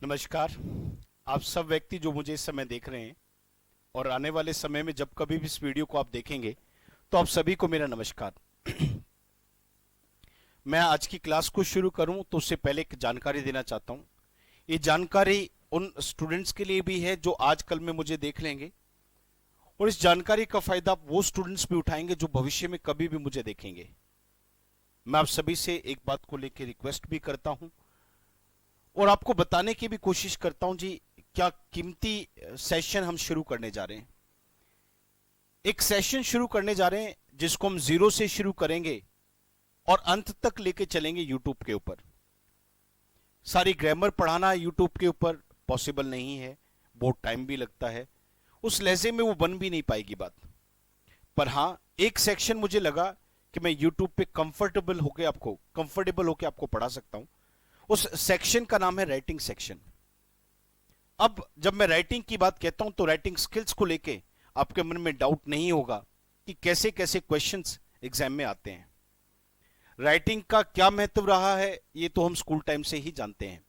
नमस्कार। आप सब व्यक्ति जो मुझे इस समय देख रहे हैं और आने वाले समय में जब कभी भी इस वीडियो को आप देखेंगे तो आप सभी को मेरा नमस्कार। मैं आज की क्लास को शुरू करूं तो उससे पहले एक जानकारी देना चाहता हूं। ये जानकारी उन स्टूडेंट्स के लिए भी है जो आज कल में मुझे देख लेंगे, और इस जानकारी का फायदा वो स्टूडेंट्स भी उठाएंगे जो भविष्य में कभी भी मुझे देखेंगे। मैं आप सभी से एक बात को लेकर रिक्वेस्ट भी करता हूं और आपको बताने की भी कोशिश करता हूं जी, क्या कीमती सेशन हम शुरू करने जा रहे हैं। एक सेशन शुरू करने जा रहे हैं जिसको हम जीरो से शुरू करेंगे और अंत तक लेके चलेंगे यूट्यूब के ऊपर। सारी ग्रामर पढ़ाना यूट्यूब के ऊपर पॉसिबल नहीं है, बहुत टाइम भी लगता है, उस लहजे में वो बन भी नहीं पाएगी बात। पर हां, एक सेक्शन मुझे लगा कि मैं यूट्यूब पे कंफर्टेबल होके आपको पढ़ा सकता हूं। उस सेक्शन का नाम है राइटिंग सेक्शन। अब जब मैं राइटिंग की बात कहता हूं तो राइटिंग स्किल्स को लेके आपके मन में डाउट नहीं होगा कि कैसे कैसे क्वेश्चंस एग्जाम में आते हैं। राइटिंग का क्या महत्व रहा है ये तो हम स्कूल टाइम से ही जानते हैं।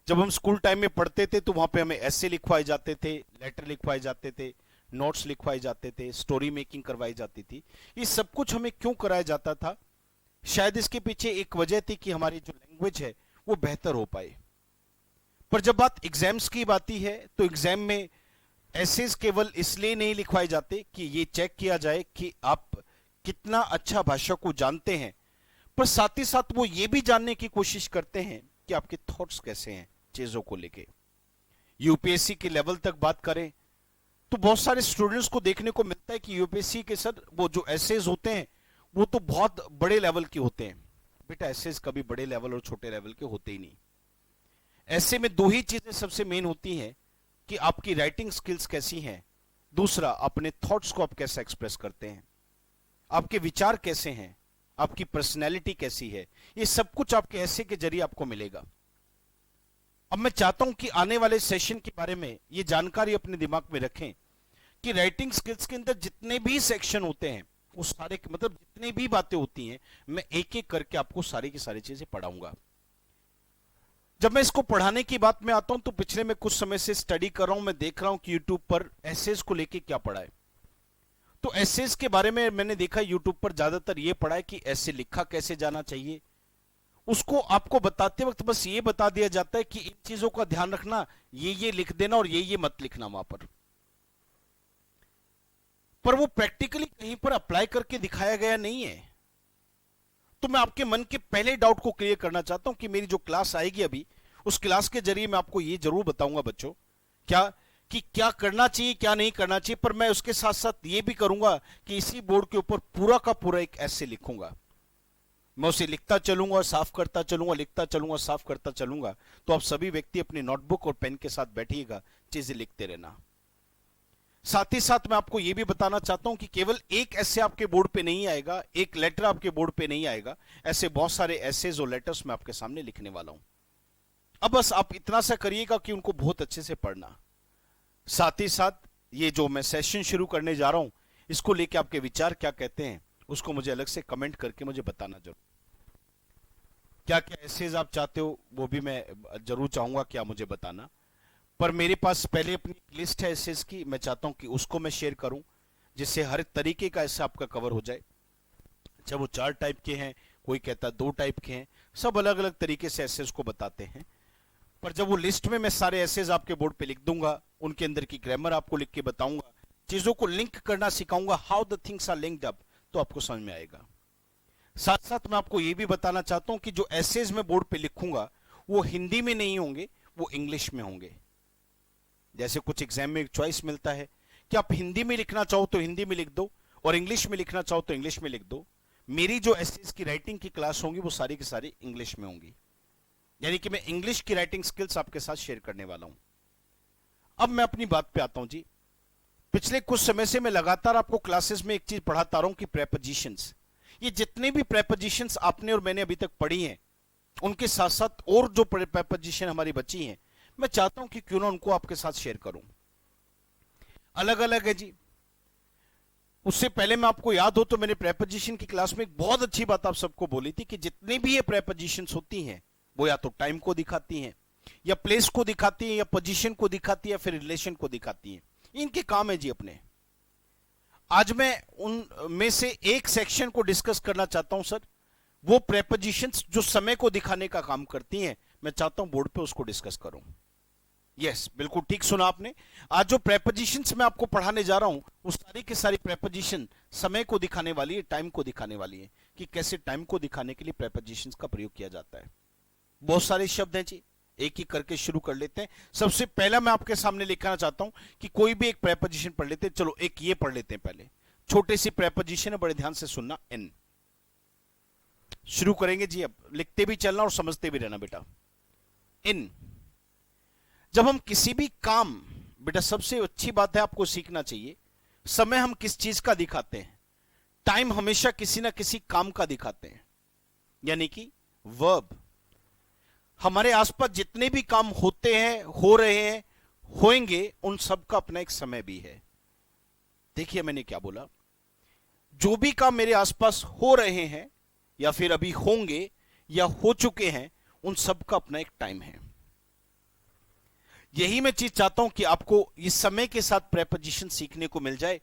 जब हम स्कूल टाइम में पढ़ते थे तो वहां पे हमें ऐसे लिखवाए जाते थे, लेटर लिखवाए जाते थे, नोट्स लिखवाए जाते थे, स्टोरी मेकिंग करवाई जाती थी। ये सब कुछ हमें क्यों कराया जाता था? शायद इसके पीछे एक वजह थी कि हमारी जो लैंग्वेज है वो बेहतर हो पाए। पर जब बात एग्जाम्स की आती है तो एग्जाम में एसेज केवल इसलिए नहीं लिखवाए जाते कि ये चेक किया जाए कि आप कितना अच्छा भाषा को जानते हैं, पर साथ ही साथ वो ये भी जानने की कोशिश करते हैं कि आपके थॉट्स कैसे हैं चीजों को लेके। यूपीएससी के लेवल तक बात करें तो बहुत सारे स्टूडेंट्स को देखने को मिलता है कि यूपीएससी के सर वो जो एसेज होते हैं वो तो बहुत बड़े लेवल के होते हैं। बेटा, एसेज कभी बड़े लेवल और छोटे लेवल के होते ही नहीं। ऐसे में दो ही चीजें सबसे मेन होती हैं कि आपकी राइटिंग स्किल्स कैसी हैं, दूसरा अपने थॉट्स को आप कैसे एक्सप्रेस करते हैं, आपके विचार कैसे हैं, आपकी पर्सनैलिटी कैसी है। ये सब कुछ आपके ऐसे के जरिए आपको मिलेगा। अब मैं चाहता हूं कि आने वाले सेशन के बारे में ये जानकारी अपने दिमाग में रखें कि राइटिंग स्किल्स के अंदर जितने भी सेक्शन होते हैं वो सारे, मतलब जितनी भी बातें होती हैं, मैं एक एक करके आपको सारी की सारी चीजें पढ़ाऊंगा। जब मैं इसको पढ़ाने की बात में आता हूं तो पिछले में कुछ समय से स्टडी कर रहा हूं, मैं देख रहा हूं कि यूट्यूब पर एसेज को लेके क्या पढ़ा है। तो एसेज के बारे में मैंने देखा यूट्यूब पर ज्यादातर ये पढ़ा है कि ऐसे लिखा कैसे जाना चाहिए। उसको आपको बताते वक्त बस ये बता दिया जाता है कि इन चीजों का ध्यान रखना, ये लिख देना और ये मत लिखना वहां पर वो प्रैक्टिकली कहीं पर अप्लाई करके दिखाया गया नहीं है। तो मैं आपके मन के पहले डाउट को क्लियर करना चाहता हूं कि मेरी जो क्लास आएगी अभी, उस क्लास के जरिए मैं आपको ये जरूर बताऊंगा बच्चों क्या करना चाहिए, क्या नहीं करना चाहिए। पर मैं उसके साथ साथ ये भी करूंगा कि इसी बोर्ड के ऊपर पूरा का पूरा एक ऐसे लिखूंगा। मैं उसे लिखता चलूंगा, साफ करता चलूंगा, लिखता चलूंगा, साफ करता चलूंगा। तो आप सभी व्यक्ति अपनी नोटबुक और पेन के साथ बैठिएगा, चीजें लिखते रहना। साथ ही साथ मैं आपको यह भी बताना चाहता हूं कि केवल एक ऐसे आपके बोर्ड पे नहीं आएगा, एक लेटर आपके बोर्ड पे नहीं आएगा। ऐसे बहुत सारे ऐसेज और लेटर्स मैं आपके सामने लिखने वाला हूं। अब बस आप इतना सा करिएगा कि उनको बहुत अच्छे से पढ़ना। साथ ही साथ ये जो मैं सेशन शुरू करने जा रहा हूं, इसको लेके आपके विचार क्या कहते हैं उसको मुझे अलग से कमेंट करके मुझे बताना जरूर। क्या क्या ऐसेज आप चाहते हो वो भी मैं जरूर चाहूंगा कि आप मुझे बताना। पर मेरे पास पहले अपनी लिस्ट है एसेज की, मैं चाहता हूं कि उसको मैं शेयर करूं जिससे हर तरीके का ऐसा आपका कवर हो जाए। जब वो 4 टाइप के हैं, कोई कहता है 2 टाइप के हैं, सब अलग अलग तरीके से एसेज को बताते हैं। पर जब वो लिस्ट में मैं सारे एसेज आपके बोर्ड पे लिख दूंगा, उनके अंदर की ग्रामर आपको लिख के बताऊंगा, चीजों को लिंक करना सिखाऊंगा, how the things are linked up, तो आपको समझ में आएगा। साथ साथ मैं आपको यह भी बताना चाहता हूं कि जो एसेज मैं बोर्ड पे लिखूंगा वो हिंदी में नहीं होंगे, वो इंग्लिश में होंगे। जैसे कुछ एग्जाम में एक चॉइस मिलता है कि आप हिंदी में लिखना चाहो तो हिंदी में लिख दो और इंग्लिश में लिखना चाहो तो इंग्लिश में लिख दो। मेरी जो एसेज की राइटिंग की क्लास होंगी वो सारी की सारी इंग्लिश में होंगी, यानी कि मैं इंग्लिश की राइटिंग स्किल्स आपके साथ शेयर करने वाला हूं। अब मैं अपनी बात पे आता हूं जी। पिछले कुछ समय से मैं लगातार आपको क्लासेस में एक चीज पढ़ाता रहा हूं कि प्रेपोजिशंस, ये जितने भी प्रेपोजिशंस आपने और मैंने अभी तक पढ़ी हैं, उनके साथ साथ और जो प्रेपोजिशन हमारी बची हैं, मैं चाहता हूं कि क्यों ना उनको आपके साथ शेयर करूं। अलग अलग है जी। उससे पहले मैं आपको याद हो तो मैंने प्रेपोजिशन की क्लास में एक बहुत अच्छी बात आप सबको बोली थी कि जितनी भी ये प्रेपोजिशंस होती हैं वो या तो टाइम को दिखाती हैं, या प्लेस को दिखाती है, या पोजीशन को दिखाती है, या फिर रिलेशन को दिखाती है। इनके काम है जी अपने। आज मैं उन में से एक सेक्शन को डिस्कस करना चाहता हूं सर, वो प्रेपोजिशंस जो समय को दिखाने का काम करती हैं, मैं चाहता हूं बोर्ड पे उसको डिस्कस करूं। यस, बिल्कुल ठीक सुना आपने। आज जो प्रेपोजिशंस मैं आपको पढ़ाने जा रहा हूं, वो सारी की सारी प्रेपोजिशन समय को दिखाने वाली है, टाइम को दिखाने वाली है, कि कैसे टाइम को दिखाने के लिए प्रेपोजिशंस का प्रयोग किया जाता है। बहुत सारे शब्द हैं जी, एक ही करके शुरू कर लेते हैं। सबसे पहला मैं आपके सामने लिखना चाहता हूं कि कोई भी एक प्रेपोजिशन पढ़ लेते हैं। चलो एक ये पढ़ लेते हैं पहले, छोटे सी प्रेपोजिशन है, बड़े ध्यान से सुनना। इन शुरू करेंगे जी, अब लिखते भी चलना और समझते भी रहना बेटा। इन, जब हम किसी भी काम, बेटा सबसे अच्छी बात है आपको सीखना चाहिए, समय हम किस चीज का दिखाते हैं, टाइम हमेशा किसी ना किसी काम का दिखाते हैं, यानी कि वर्ब। हमारे आसपास जितने भी काम होते हैं, हो रहे हैं, होंगे, उन सब का अपना एक समय भी है। देखिए मैंने क्या बोला, जो भी काम मेरे आसपास हो रहे हैं, या फिर अभी होंगे, या हो चुके हैं, उन सब का अपना एक टाइम है। यही मैं चीज चाहता हूं कि आपको इस समय के साथ प्रेपोजिशन सीखने को मिल जाए,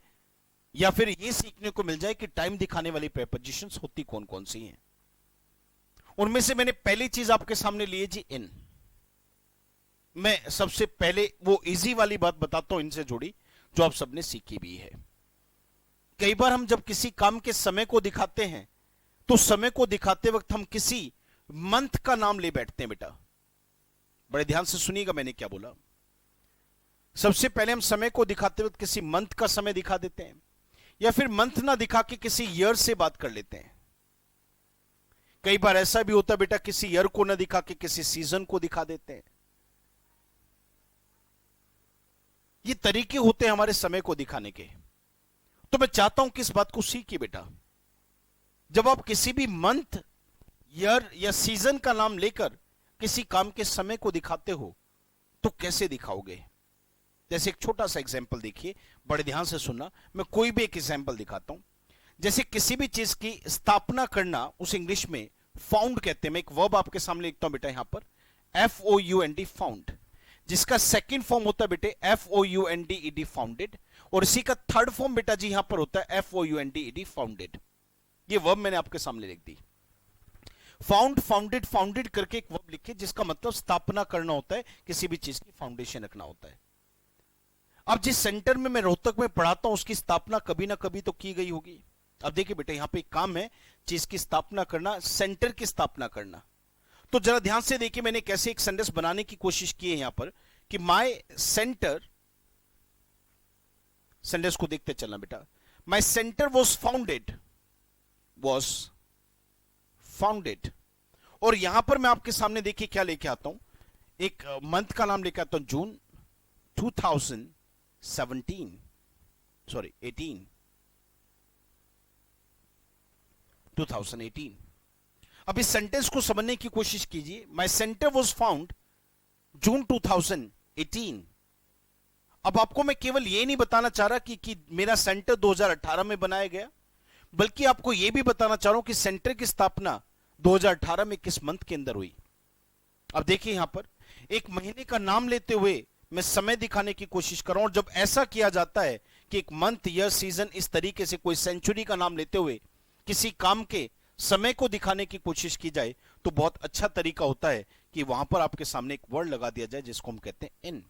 या फिर यह सीखने को मिल जाए कि टाइम दिखाने वाली प्रेपोजिशंस होती कौन कौन सी हैं। उनमें से मैंने पहली चीज आपके सामने ली है जी, इन। मैं सबसे पहले वो इजी वाली बात बताता हूं इनसे जुड़ी, जो आप सबने सीखी भी है। कई बार हम जब किसी काम के समय को दिखाते हैं, तो समय को दिखाते वक्त हम किसी मंथ का नाम ले बैठते हैं बेटा। बड़े ध्यान से सुनिएगा मैंने क्या बोला। सबसे पहले हम समय को दिखाते वक्त किसी मंथ का समय दिखा देते हैं, या फिर मंथ ना दिखा के किसी ईयर से बात कर लेते हैं। कई बार ऐसा भी होता है बेटा, किसी ईयर को ना दिखा के किसी सीजन को दिखा देते हैं। ये तरीके होते हैं हमारे समय को दिखाने के। तो मैं चाहता हूं कि इस बात को सीखिए बेटा। जब आप किसी भी मंथ, ईयर या सीजन का नाम लेकर किसी काम के समय को दिखाते हो, तो कैसे दिखाओगे। जैसे एक छोटा सा एग्जांपल देखिए, बड़े ध्यान से सुनना। मैं कोई भी एक एग्जांपल दिखाता हूं। जैसे किसी भी चीज की स्थापना करना, उस इंग्लिश में फाउंड कहते हैं। मैं एक वर्ब आपके सामने लिखता हूं बेटा यहां पर, FOUND, फाउंड, जिसका सेकंड फॉर्म होता है बेटे FOUNDED, फाउंडेड, और इसी का थर्ड फॉर्म बेटा जी यहां पर होता है FOUNDED, फाउंडेड। ये वर्ब मैंने आपके सामने लिख दी। फाउंड, फाउंडेड, फाउंडेड करके एक वर्ब लिखिए, जिसका मतलब स्थापना करना होता है, किसी भी चीज की फाउंडेशन रखना होता है। अब जिस सेंटर में मैं रोहतक में पढ़ाता हूं, उसकी स्थापना कभी ना कभी तो की गई होगी। अब देखिए बेटा, यहां पे एक काम है, चीज की स्थापना करना, सेंटर की स्थापना करना। तो जरा ध्यान से देखिए मैंने कैसे एक सेंटेंस बनाने की कोशिश की है यहां पर, कि माय सेंटर, सेंटेंस को देखते चलना बेटा। माय सेंटर वॉज फाउंडेड, और यहां पर मैं आपके सामने देखिए क्या लेके आता हूं, एक मंथ का नाम लेके आता हूं, जून 2017, सॉरी 2018। अब इस सेंटेंस को समझने की कोशिश कीजिए। माय सेंटर वाज फाउंड जून 2018। अब आपको मैं केवल ये नहीं बताना चाह रहा कि मेरा सेंटर 2018 में बनाया गया, बल्कि आपको यह भी बताना चाह रहा हूं कि सेंटर की स्थापना 2018 में किस मंथ के अंदर हुई। अब देखिए यहां पर एक महीने का नाम लेते हुए मैं समय दिखाने की कोशिश कर रहा हूं, और जब ऐसा किया जाता है कि एक मंथ, ईयर, सीजन, इस तरीके से कोई सेंचुरी का नाम लेते हुए किसी काम के समय को दिखाने की कोशिश की जाए, तो बहुत अच्छा तरीका होता है कि वहां पर आपके सामने एक वर्ड लगा दिया जाए, जिसको हम कहते हैं इन।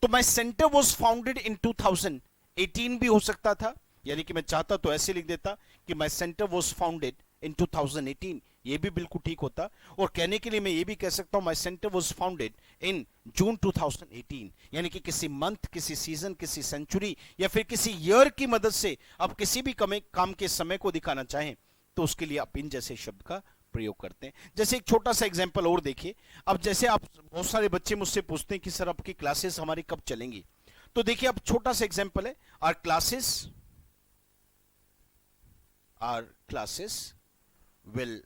तो माय सेंटर वाज फाउंडेड इन 2018 भी हो सकता था, यानी कि मैं चाहता तो ऐसे लिख देता कि माय सेंटर वाज फाउंडेड इन 2018, ये भी बिल्कुल ठीक होता। और कहने के लिए मैं ये भी कह सकता हूं my centre was founded in June 2018, यानी कि किसी मंथ, किसी सीजन, किसी सेंचुरी या फिर किसी ईयर की मदद से आप किसी भी काम के समय को दिखाना चाहें, तो उसके लिए आप इन जैसे शब्द का प्रयोग करते हैं। जैसे एक छोटा सा एग्जांपल और देखिए। अब जैसे आप, बहुत सारे बच्चे मुझसे पूछते हैं कि सर आपकी क्लासेस हमारी कब चलेंगी, तो देखिए अब छोटा सा एग्जांपल है, our classes will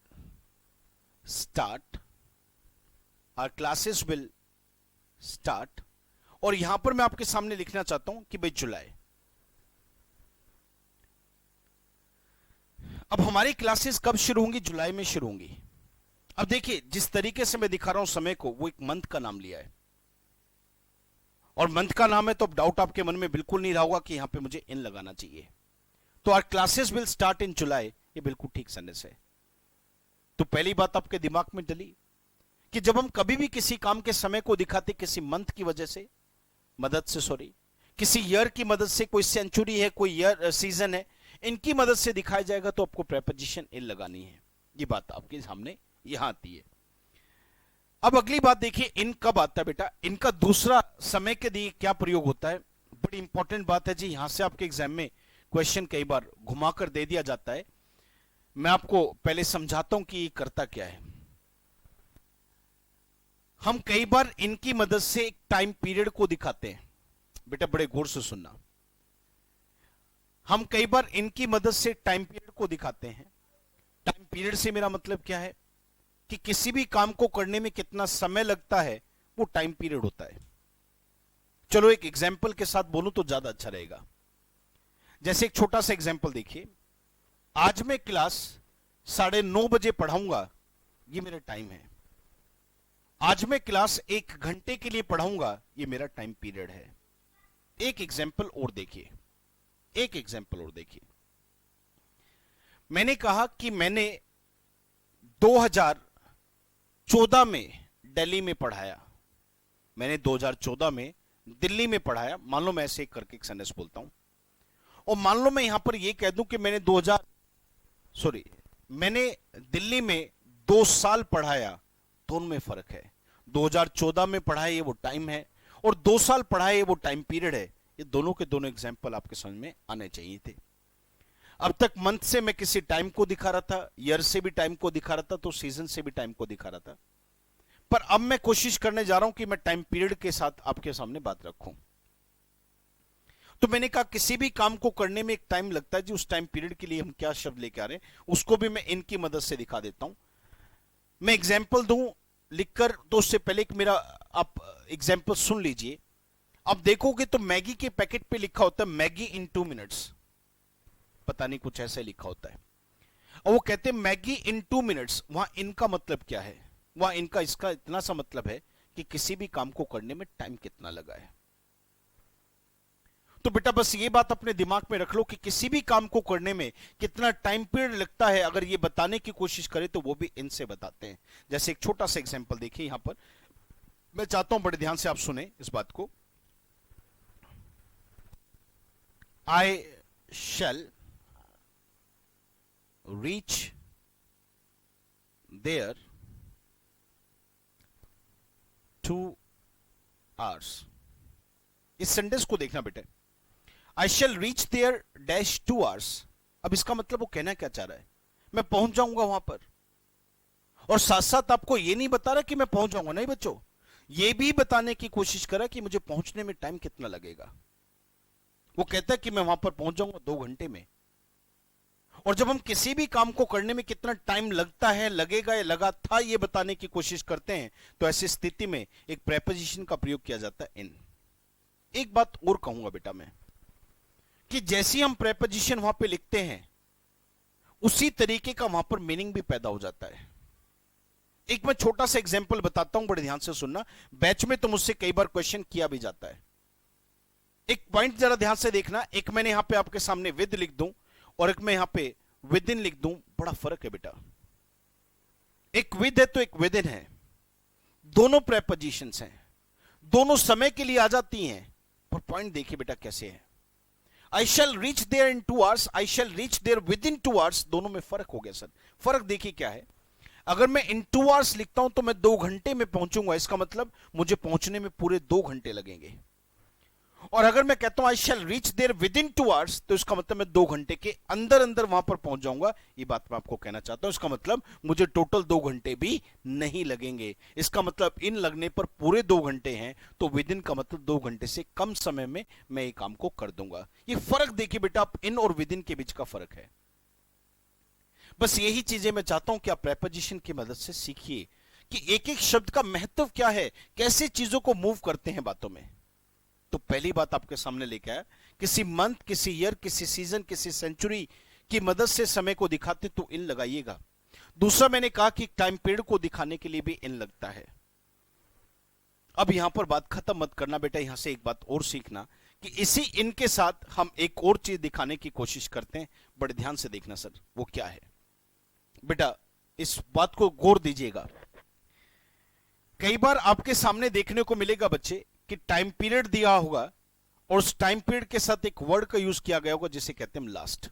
start, our classes will start, और यहां पर मैं आपके सामने लिखना चाहता हूं कि भाई जुलाई। अब हमारी क्लासेस कब शुरू होंगी? जुलाई में शुरू होंगी। अब देखिए, जिस तरीके से मैं दिखा रहा हूं समय को, वो एक मंथ का नाम लिया है, और मंथ का नाम है तो अब डाउट आपके मन में बिल्कुल नहीं रहा होगा कि यहां पे मुझे इन लगाना चाहिए। तो our classes will start in July, ये बिल्कुल ठीक सेंटेंस है। तो पहली बात आपके दिमाग में डली कि जब हम कभी भी किसी काम के समय को दिखाते किसी मंथ की वजह से, मदद से, सॉरी, किसी ईयर की मदद से, कोई सेंचुरी है, कोई ईयर सीजन है, इनकी मदद से दिखाया जाएगा तो आपको प्रेपोजिशन इन लगानी है। ये बात आपके सामने यहां आती है। अब अगली बात देखिए, इन कब आता है बेटा, इनका दूसरा समय के लिए क्या प्रयोग होता है। बड़ी इंपॉर्टेंट बात है जी, यहां से आपके एग्जाम में क्वेश्चन कई बार घुमाकर दे दिया जाता है। मैं आपको पहले समझाता हूं कि करता क्या है। हम कई बार इनकी मदद से एक टाइम पीरियड को दिखाते हैं। बेटा बड़े गौर से सुनना, हम कई बार इनकी मदद से टाइम पीरियड को दिखाते हैं। टाइम पीरियड से मेरा मतलब क्या है कि किसी भी काम को करने में कितना समय लगता है, वो टाइम पीरियड होता है। चलो एक एग्जाम्पल के साथ बोलूं तो ज्यादा अच्छा रहेगा। जैसे एक छोटा सा एग्जाम्पल देखिए, आज मैं क्लास 9:30 बजे पढ़ाऊंगा, ये मेरा टाइम है। आज मैं क्लास 1 घंटे के लिए पढ़ाऊंगा, ये मेरा टाइम पीरियड है। एक एग्जाम्पल और देखिए, एक एग्जाम्पल और देखिए। मैंने कहा कि मैंने 2014 में दिल्ली में पढ़ाया, मैंने 2014 में दिल्ली में पढ़ाया। मान लो मैं ऐसे करके एक सेंटेंस बोलता हूं, और मान लो मैं यहां पर यह कह दूं कि मैंने दिल्ली में 2 साल पढ़ाया। दोनों में फर्क है। 2014 में पढ़ाया ये वो टाइम है, और 2 साल पढ़ाया ये वो टाइम पीरियड है। ये दोनों के दोनों एग्जाम्पल आपके समझ में आने चाहिए थे। अब तक मंथ से मैं किसी टाइम को दिखा रहा था, ईयर से भी टाइम को दिखा रहा था, तो सीजन से भी टाइम को दिखा रहा था। पर अब मैं कोशिश करने जा रहा हूं कि मैं टाइम पीरियड के साथ आपके सामने बात रखूं। तो मैंने कहा किसी भी काम को करने में एक टाइम लगता है जी, उस टाइम पीरियड के लिए हम क्या शब्द लेके आ रहे हैं उसको भी मैं इनकी मदद से दिखा देता हूं। मैं एग्जाम्पल दूं लिखकर, तो उससे पहले एक मेरा आप एग्जाम्पल सुन लीजिए। अब देखोगे तो मैगी के पैकेट पे लिखा होता है मैगी इन 2 मिनट्स, पता नहीं कुछ ऐसे लिखा होता है, और वो कहते हैं मैगी इन 2 मिनट्स। वहां इनका मतलब क्या है, वहां इनका इसका इतना सा मतलब है कि किसी भी काम को करने में टाइम कितना लगा है। तो बेटा बस ये बात अपने दिमाग में रख लो कि किसी भी काम को करने में कितना टाइम पीरियड लगता है, अगर ये बताने की कोशिश करें तो वो भी इनसे बताते हैं। जैसे एक छोटा सा एग्जांपल देखिए यहां पर, मैं चाहता हूं बड़े ध्यान से आप सुने इस बात को। आई शैल रीच देयर 2 hours। इस सेंटेंस को देखना बेटे, आई shall reach there dash 2 hours। अब इसका मतलब वो कहना क्या चाह रहा है, मैं पहुंच जाऊंगा वहां पर। और साथ साथ आपको ये नहीं बता रहा कि मैं पहुंच जाऊंगा, नहीं बच्चों, ये भी बताने की कोशिश करा कि मुझे पहुंचने में टाइम कितना लगेगा। वो कहता है कि मैं वहां पर पहुंच जाऊंगा 2 घंटे में। और जब हम किसी भी काम को करने में कितना टाइम लगता है, लगेगा या लगा था, ये बताने की कोशिश करते हैं, तो ऐसी स्थिति में एक प्रेपोजिशन का प्रयोग किया जाता है इन। एक बात और कहूंगा बेटा मैं, कि जैसी हम प्रेपोजिशन वहां पे लिखते हैं उसी तरीके का वहां पर मीनिंग भी पैदा हो जाता है। एक मैं छोटा सा एग्जांपल बताता हूं, बड़े ध्यान से सुनना। बैच में तो मुझसे कई बार क्वेश्चन किया भी जाता है। एक पॉइंट जरा ध्यान से देखना, एक मैंने यहां पे आपके सामने विद लिख दूं और एक मैं यहां पे विद इन लिख दूं, बड़ा फर्क है बेटा। एक विद है तो एक विद इन है, दोनों प्रेपोजिशंस हैं, दोनों समय के लिए आ जाती हैं। पर पॉइंट देखिए बेटा कैसे है। I shall reach there in 2 hours, I shall reach there within 2 hours, दोनों में फर्क हो गया सर। फर्क देखिए क्या है, अगर मैं इन 2 hours लिखता हूं तो मैं 2 घंटे में पहुंचूंगा, इसका मतलब मुझे पहुंचने में पूरे 2 घंटे लगेंगे। और अगर मैं कहता हूं I shall reach there within 2 hours, तो इसका मतलब मैं 2 घंटे के अंदर अंदर वहां पर पहुंच जाऊंगा। ये बात मैं आपको कहना चाहता हूं, इसका मतलब मुझे टोटल 2 घंटे भी नहीं लगेंगे। इसका मतलब इन लगने पर पूरे 2 घंटे हैं, तो विद इन का मतलब 2 घंटे से कम समय में मैं ये काम को कर दूंगा। ये फर्क देखिए बेटा, आप इन और विद इन के बीच का फर्क है। बस यही चीजें मैं चाहता हूं कि आप प्रेपोजिशन की मदद से सीखिए कि एक एक शब्द का महत्व क्या है, कैसे चीजों को मूव करते हैं बातों में। तो पहली बात आपके सामने लेके आया, किसी मंथ, किसी ईयर, किसी सीजन, किसी सेंचुरी की मदद से समय को दिखाते तो इन लगाइएगा। दूसरा मैंने कहा कि टाइम पीरियड को दिखाने के लिए भी इन लगता है। अब यहां पर बात खत्म मत करना बेटा, यहां से एक बात और सीखना कि इसी इन के साथ हम एक और चीज दिखाने की कोशिश करते हैं। बड़े ध्यान से देखना सर, वो क्या है बेटा, इस बात को गौर दीजिएगा। कई बार आपके सामने देखने को मिलेगा बच्चे कि टाइम पीरियड दिया होगा और उस टाइम पीरियड के साथ एक वर्ड का यूज किया गया होगा जिसे कहते हैं लास्ट।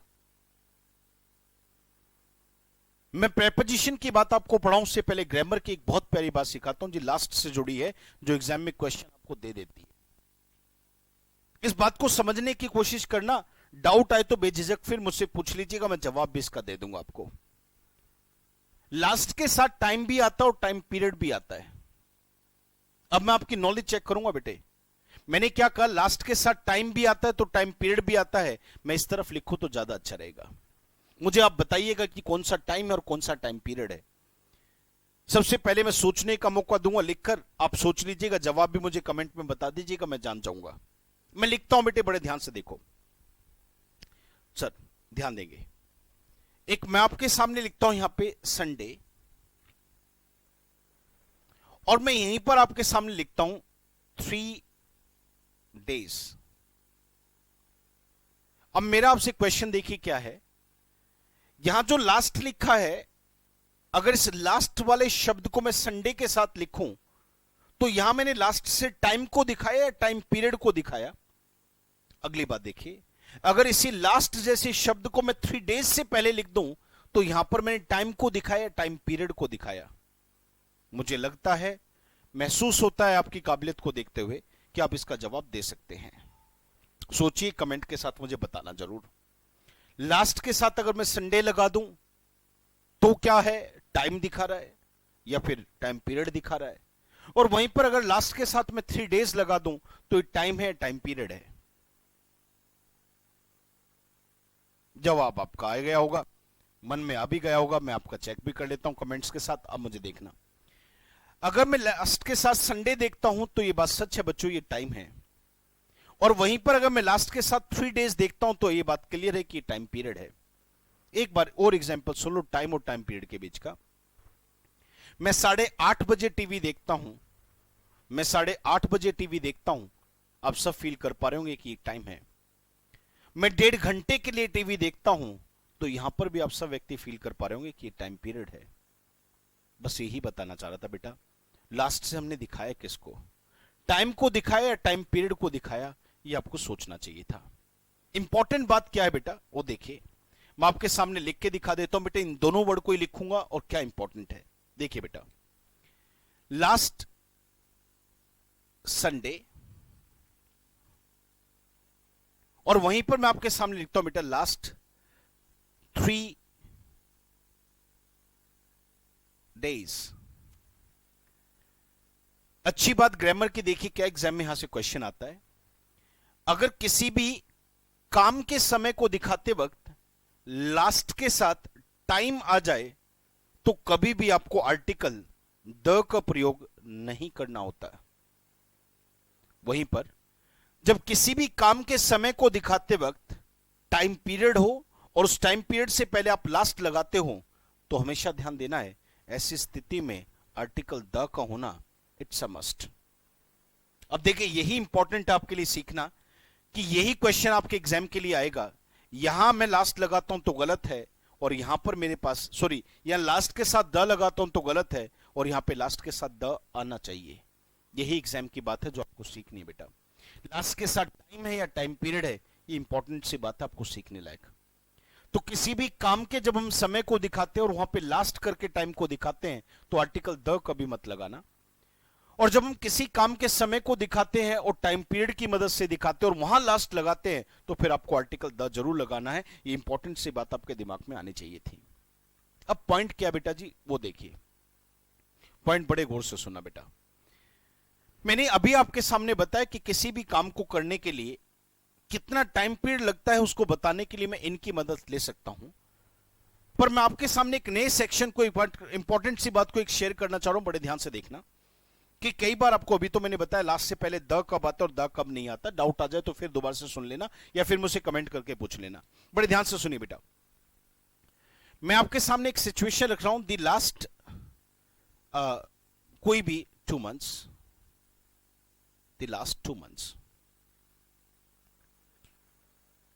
मैं प्रेपोजिशन की बात आपको पढ़ाऊं उससे पहले ग्रामर की एक बहुत प्यारी बात सिखाता हूं जी, लास्ट से जुड़ी है, जो एग्जाम में क्वेश्चन आपको दे देती है। इस बात को समझने की कोशिश करना, डाउट आए तो बेझिझक फिर मुझसे पूछ लीजिएगा, मैं जवाब भी इसका दे दूंगा आपको। लास्ट के साथ टाइम भी आता है और टाइम पीरियड भी आता है। अब मैं आपकी नॉलेज चेक करूंगा बेटे, मैंने क्या कहा, लास्ट के साथ टाइम भी आता है तो टाइम पीरियड भी आता है। मैं इस तरफ लिखूं तो ज्यादा अच्छा रहेगा। मुझे आप बताइएगा कि कौन सा टाइम है और कौन सा टाइम पीरियड है। सबसे पहले मैं सोचने का मौका दूंगा, लिखकर आप सोच लीजिएगा, जवाब भी मुझे कमेंट में बता दीजिएगा, मैं जान जाऊंगा। मैं लिखता हूं बेटे, बड़े ध्यान से देखो सर, ध्यान देंगे। एक मैं आपके सामने लिखता हूं यहां पे संडे, और मैं यहीं पर आपके सामने लिखता हूं 3 डेज। अब मेरा आपसे क्वेश्चन देखिए क्या है, यहां जो लास्ट लिखा है, अगर इस लास्ट वाले शब्द को मैं संडे के साथ लिखूं तो यहां मैंने लास्ट से टाइम को दिखाया या टाइम पीरियड को दिखाया। अगली बात देखिए, अगर इसी लास्ट जैसे शब्द को मैं 3 डेज से पहले लिख दूं तो यहां पर मैंने टाइम को दिखाया, टाइम पीरियड को दिखाया। मुझे लगता है, महसूस होता है आपकी काबिलियत को देखते हुए कि आप इसका जवाब दे सकते हैं। सोचिए, कमेंट के साथ मुझे बताना जरूर। लास्ट के साथ अगर मैं संडे लगा दूं तो क्या है, टाइम दिखा रहा है या फिर टाइम पीरियड दिखा रहा है। और वहीं पर अगर लास्ट के साथ मैं 3 डेज लगा दूं तो टाइम है, टाइम पीरियड है। जवाब आपका आ गया होगा, मन में आ भी गया होगा। मैं आपका चेक भी कर लेता हूं कमेंट्स के साथ। अब मुझे देखना, अगर मैं लास्ट के साथ संडे देखता हूं तो यह बात सच है बच्चों, ये टाइम है। और वहीं पर अगर मैं लास्ट के साथ 3 डेज देखता हूं तो यह बात क्लियर है कि टाइम पीरियड है। एक बार और एग्जांपल सुन लो टाइम और टाइम पीरियड के बीच का। मैं 8:30 बजे टीवी देखता हूं, मैं 8:30 बजे टीवी देखता हूं, आप सब फील कर पा रहे होंगे कि टाइम है। मैं 1.5 घंटे के लिए टीवी देखता हूं तो यहां पर भी आप सब व्यक्ति फील कर पा रहे होंगे कि टाइम पीरियड है। बस यही बताना चाह रहा था बेटा, लास्ट से हमने दिखाया किसको, टाइम को दिखाया या टाइम पीरियड को दिखाया, ये आपको सोचना चाहिए था। इंपॉर्टेंट बात क्या है बेटा, वो देखिए, मैं आपके सामने लिख के दिखा देता हूं बेटा, इन दोनों वर्ड को ही लिखूंगा और क्या इंपॉर्टेंट है। देखिए बेटा, लास्ट संडे, और वहीं पर मैं आपके सामने लिखता हूं बेटा लास्ट 3 डेज। अच्छी बात ग्रामर की देखिए, क्या एग्जाम में यहां से क्वेश्चन आता है, अगर किसी भी काम के समय को दिखाते वक्त लास्ट के साथ टाइम आ जाए तो कभी भी आपको आर्टिकल द का प्रयोग नहीं करना होता। वहीं पर जब किसी भी काम के समय को दिखाते वक्त टाइम पीरियड हो और उस टाइम पीरियड से पहले आप लास्ट लगाते हो तो हमेशा ध्यान देना है, ऐसी स्थिति में आर्टिकल द का होना इट्स अ मस्ट। अब देखिए, यही इंपॉर्टेंट है आपके लिए सीखना कि यही क्वेश्चन आपके एग्जाम के लिए आएगा। यहां मैं लास्ट लगाता हूं तो गलत है, और यहां पर मेरे पास सॉरी, यहां लास्ट के साथ द लगाता हूं तो गलत है, और यहां पे लास्ट के साथ द आना चाहिए। यही एग्जाम की बात है जो आपको सीखनी है बेटा। लास्ट के साथ टाइम है या टाइम पीरियड है, ये इंपॉर्टेंट सी बात है आपको सीखने लायक। तो किसी भी काम के जब हम समय को दिखाते हैं और वहां पे लास्ट करके टाइम को दिखाते हैं तो आर्टिकल द कभी मत लगाना। और जब हम किसी काम के समय को दिखाते हैं और टाइम पीरियड की मदद से दिखाते हैं और वहां लास्ट लगाते हैं तो फिर आपको आर्टिकल द जरूर लगाना है। ये इंपॉर्टेंट सी बात आपके दिमाग में आनी चाहिए थी। अब पॉइंट क्या बेटा जी, वो देखिए, पॉइंट बड़े गौर से सुना बेटा। मैंने अभी आपके सामने बताया कि किसी भी काम को करने के लिए कितना टाइम पीरियड लगता है उसको बताने के लिए मैं इनकी मदद ले सकता हूं। पर मैं आपके सामने एक नए सेक्शन को, इंपॉर्टेंट सी बात को एक शेयर करना चाह रहा हूं, बड़े ध्यान से देखना कि कई बार आपको, अभी तो मैंने बताया लास्ट से पहले द कब आता है और द कब नहीं आता। डाउट आ जाए तो फिर दोबारा से सुन लेना या फिर मुझसे कमेंट करके पूछ लेना। बड़े ध्यान से सुनिए बेटा, मैं आपके सामने एक सिचुएशन रख रहा हूं, द लास्ट कोई भी 2 months, the last 2 months,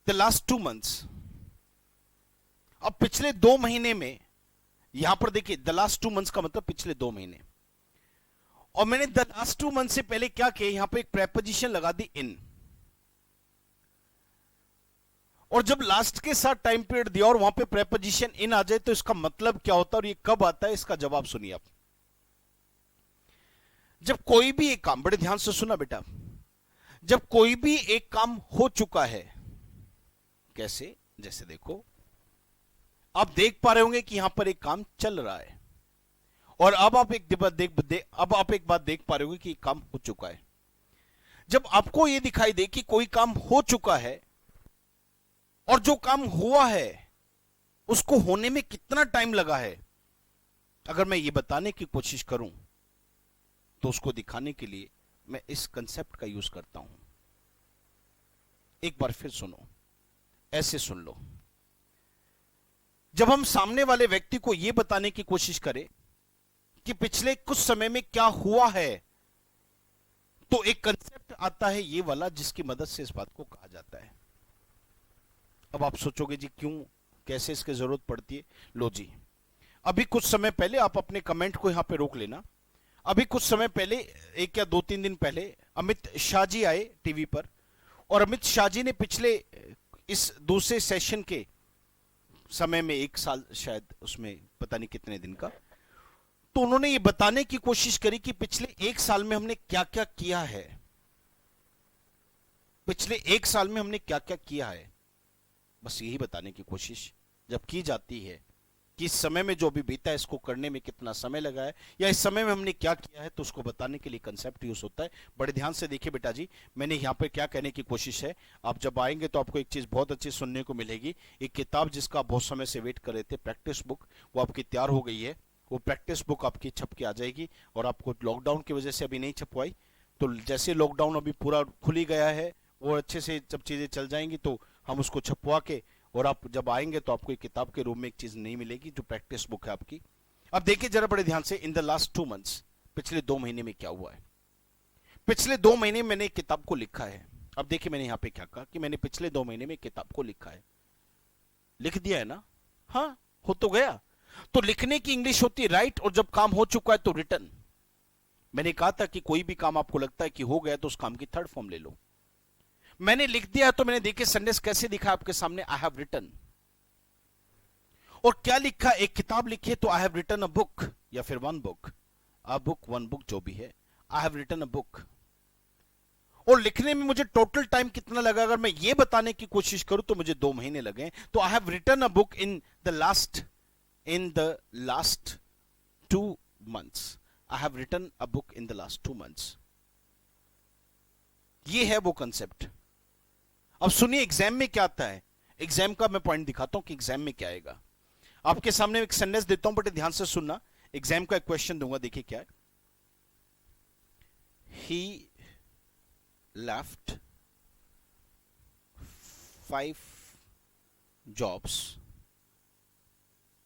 the last 2 months, अब पिछले 2 महीने में, यहां पर देखिए द लास्ट 2 months का मतलब पिछले 2 महीने, और मैंने द लास्ट 2 months से पहले क्या किया, यहां पे एक प्रेपोजिशन लगा दी इन, और जब लास्ट के साथ टाइम पीरियड दिया और वहां पे प्रेपोजिशन इन आ जाए तो इसका मतलब क्या होता है और ये कब आता है, इसका जवाब सुनिए आप। जब कोई भी एक काम, बड़े ध्यान से सुना बेटा, जब कोई भी एक काम हो चुका है, कैसे, जैसे देखो आप देख पा रहे होंगे कि यहां पर एक काम चल रहा है, और अब आप एक बात देख पा रहे होंगे कि काम हो चुका है। जब आपको यह दिखाई दे कि कोई काम हो चुका है और जो काम हुआ है उसको होने में कितना टाइम लगा है, अगर मैं ये बताने की कोशिश करूं तो उसको दिखाने के लिए मैं इस कंसेप्ट का यूज करता हूं। एक बार फिर सुनो, ऐसे सुन लो। जब हम सामने वाले व्यक्ति को यह बताने की कोशिश करें कि पिछले कुछ समय में क्या हुआ है, तो एक कंसेप्ट आता है ये वाला, जिसकी मदद से इस बात को कहा जाता है। अब आप सोचोगे जी क्यों, कैसे इसकी जरूरत पड़ती है। लो जी, अभी कुछ समय पहले, आप अपने कमेंट को यहां पे रोक लेना, अभी कुछ समय पहले, 1 या 2-3 दिन पहले अमित शाह जी आए टीवी पर, और अमित शाह जी ने पिछले इस दूसरे सेशन के समय में, 1 साल शायद, उसमें पता नहीं कितने दिन का, तो उन्होंने ये बताने की कोशिश करी कि पिछले 1 साल में हमने क्या क्या किया है, पिछले 1 साल में हमने क्या क्या किया है। बस यही बताने की कोशिश जब की जाती है कि इस समय में जो भी बीता है इसको करने में कितना समय लगा है, या इस समय में हमने क्या किया है, तो उसको बताने के लिए कंसेप्ट यूज होता है। बड़े ध्यान से देखिए बेटा जी, मैंने यहाँ पे क्या कहने की कोशिश है, आप जब आएंगे तो आपको एक चीज बहुत अच्छी सुनने को मिलेगी। एक किताब जिसका आप बहुत समय से वेट कर रहे थे, प्रैक्टिस बुक, वो आपकी तैयार हो गई है। वो प्रैक्टिस बुक आपकी छप के आ जाएगी, और आपको लॉकडाउन की वजह से अभी नहीं छपवाई, तो जैसे लॉकडाउन अभी पूरा खुल ही गया है, वो अच्छे से जब चीजें चल जाएंगी तो हम उसको छपवा के, और आप जब आएंगे तो आपको एक किताब के रूप में एक चीज नहीं मिलेगी, जो प्रैक्टिस बुक है आपकी। अब देखिए जरा बड़े ध्यान से, इन द लास्ट 2 months, पिछले 2 महीने में क्या हुआ है। पिछले 2 महीने में मैंने एक किताब को लिखा है। अब देखिए मैंने यहां पे क्या कहा कि मैंने पिछले 2 महीने में एक किताब को लिखा है, लिख दिया है ना, हाँ हो तो गया। तो लिखने की इंग्लिश होती है राइट, और जब काम हो चुका है तो रिटर्न। मैंने कहा था कि कोई भी काम आपको लगता है कि हो गया तो उस काम की थर्ड फॉर्म ले लो। मैंने लिख दिया, तो मैंने देखिए संदेश कैसे दिखा आपके सामने, आई हैव रिटन। और क्या लिखा, एक किताब लिखी है तो I have written a book, या फिर one book, a book, one book, जो भी है, I have written a book. और लिखने में मुझे टोटल टाइम कितना लगा, अगर मैं ये बताने की कोशिश करूं तो मुझे 2 महीने लगे। तो I have written a book in the last 2 months, I have written a book in the last 2 months। ये है वो कंसेप्ट। अब सुनिए एग्जाम में क्या आता है, एग्जाम का मैं पॉइंट दिखाता हूं कि एग्जाम में क्या आएगा। आपके सामने एक सेंटेंस देता हूं, बट ध्यान से सुनना, एग्जाम का एक क्वेश्चन दूंगा, देखिए क्या है। ही left 5 jobs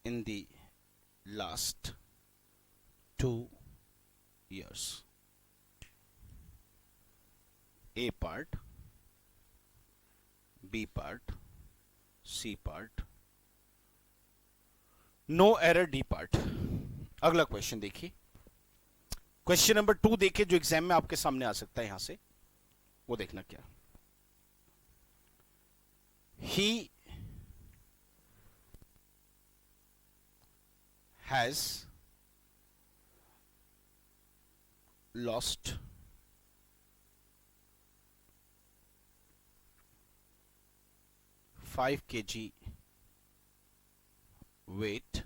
in the last 2 years. A part, B part, C part, no error, D part. अगला क्वेश्चन देखिए, क्वेश्चन नंबर 2 देखिए, जो एग्जाम में आपके सामने आ सकता है, यहां से वो देखना क्या। He has lost 5 kg weight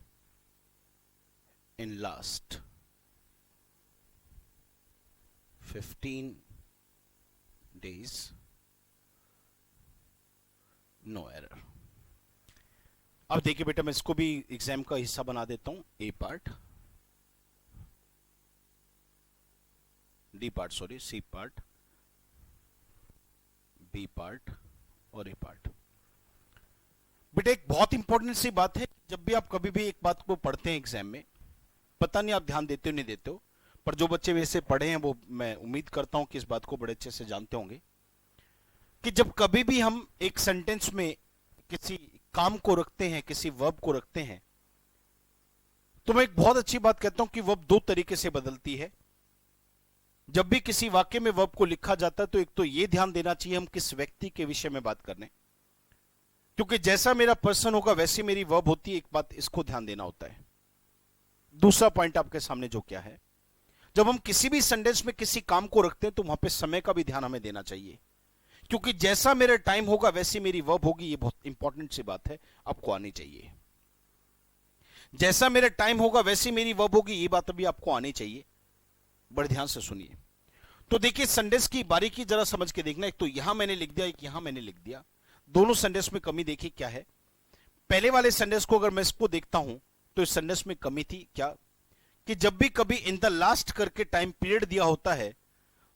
in last 15 days, no error. अब देखिए बेटा, मैं इसको भी एग्जाम का हिस्सा बना देता हूं, A part, D part, sorry, C part, B part और ए पार्ट। बेटा एक बहुत इंपॉर्टेंट सी बात है, जब भी आप कभी भी एक बात को पढ़ते हैं एग्जाम में, पता नहीं आप ध्यान देते हो नहीं देते हो, पर जो बच्चे वैसे पढ़े हैं वो मैं उम्मीद करता हूं कि इस बात को बड़े अच्छे से जानते होंगे कि जब कभी भी हम एक सेंटेंस में किसी काम को रखते हैं, किसी वर्ब को रखते हैं, तो मैं एक बहुत अच्छी बात कहता हूं कि वर्ब दो तरीके से बदलती है। जब भी किसी वाक्य में वर्ब को लिखा जाता है तो एक तो यह ध्यान देना चाहिए हम किस व्यक्ति के विषय में बात कर रहे हैं, क्योंकि जैसा मेरा पर्सन होगा वैसी मेरी वर्ब होती है। एक बात इसको ध्यान देना होता है। दूसरा पॉइंट आपके सामने जो क्या है, जब हम किसी भी सेंटेंस में किसी काम को रखते हैं तो वहां पे समय का भी ध्यान हमें देना चाहिए, क्योंकि जैसा मेरा टाइम होगा वैसी मेरी वर्ब होगी। ये बहुत इंपॉर्टेंट सी बात है, आपको आनी चाहिए। जैसा मेरा टाइम होगा वैसी मेरी वर्ब होगी, ये बात भी आपको आनी चाहिए। बड़े ध्यान से सुनिए। तो देखिए सेंटेंस की बारीकी जरा समझ के देखना। एक तो यहां मैंने लिख दिया, एक यहां मैंने लिख दिया। दोनों सेंटेंस में कमी देखिए क्या है। पहले वाले सेंटेंस को अगर मैं इसको देखता हूं तो इस सेंटेंस में कमी थी क्या, कि जब भी कभी इन द लास्ट करके टाइम पीरियड दिया होता है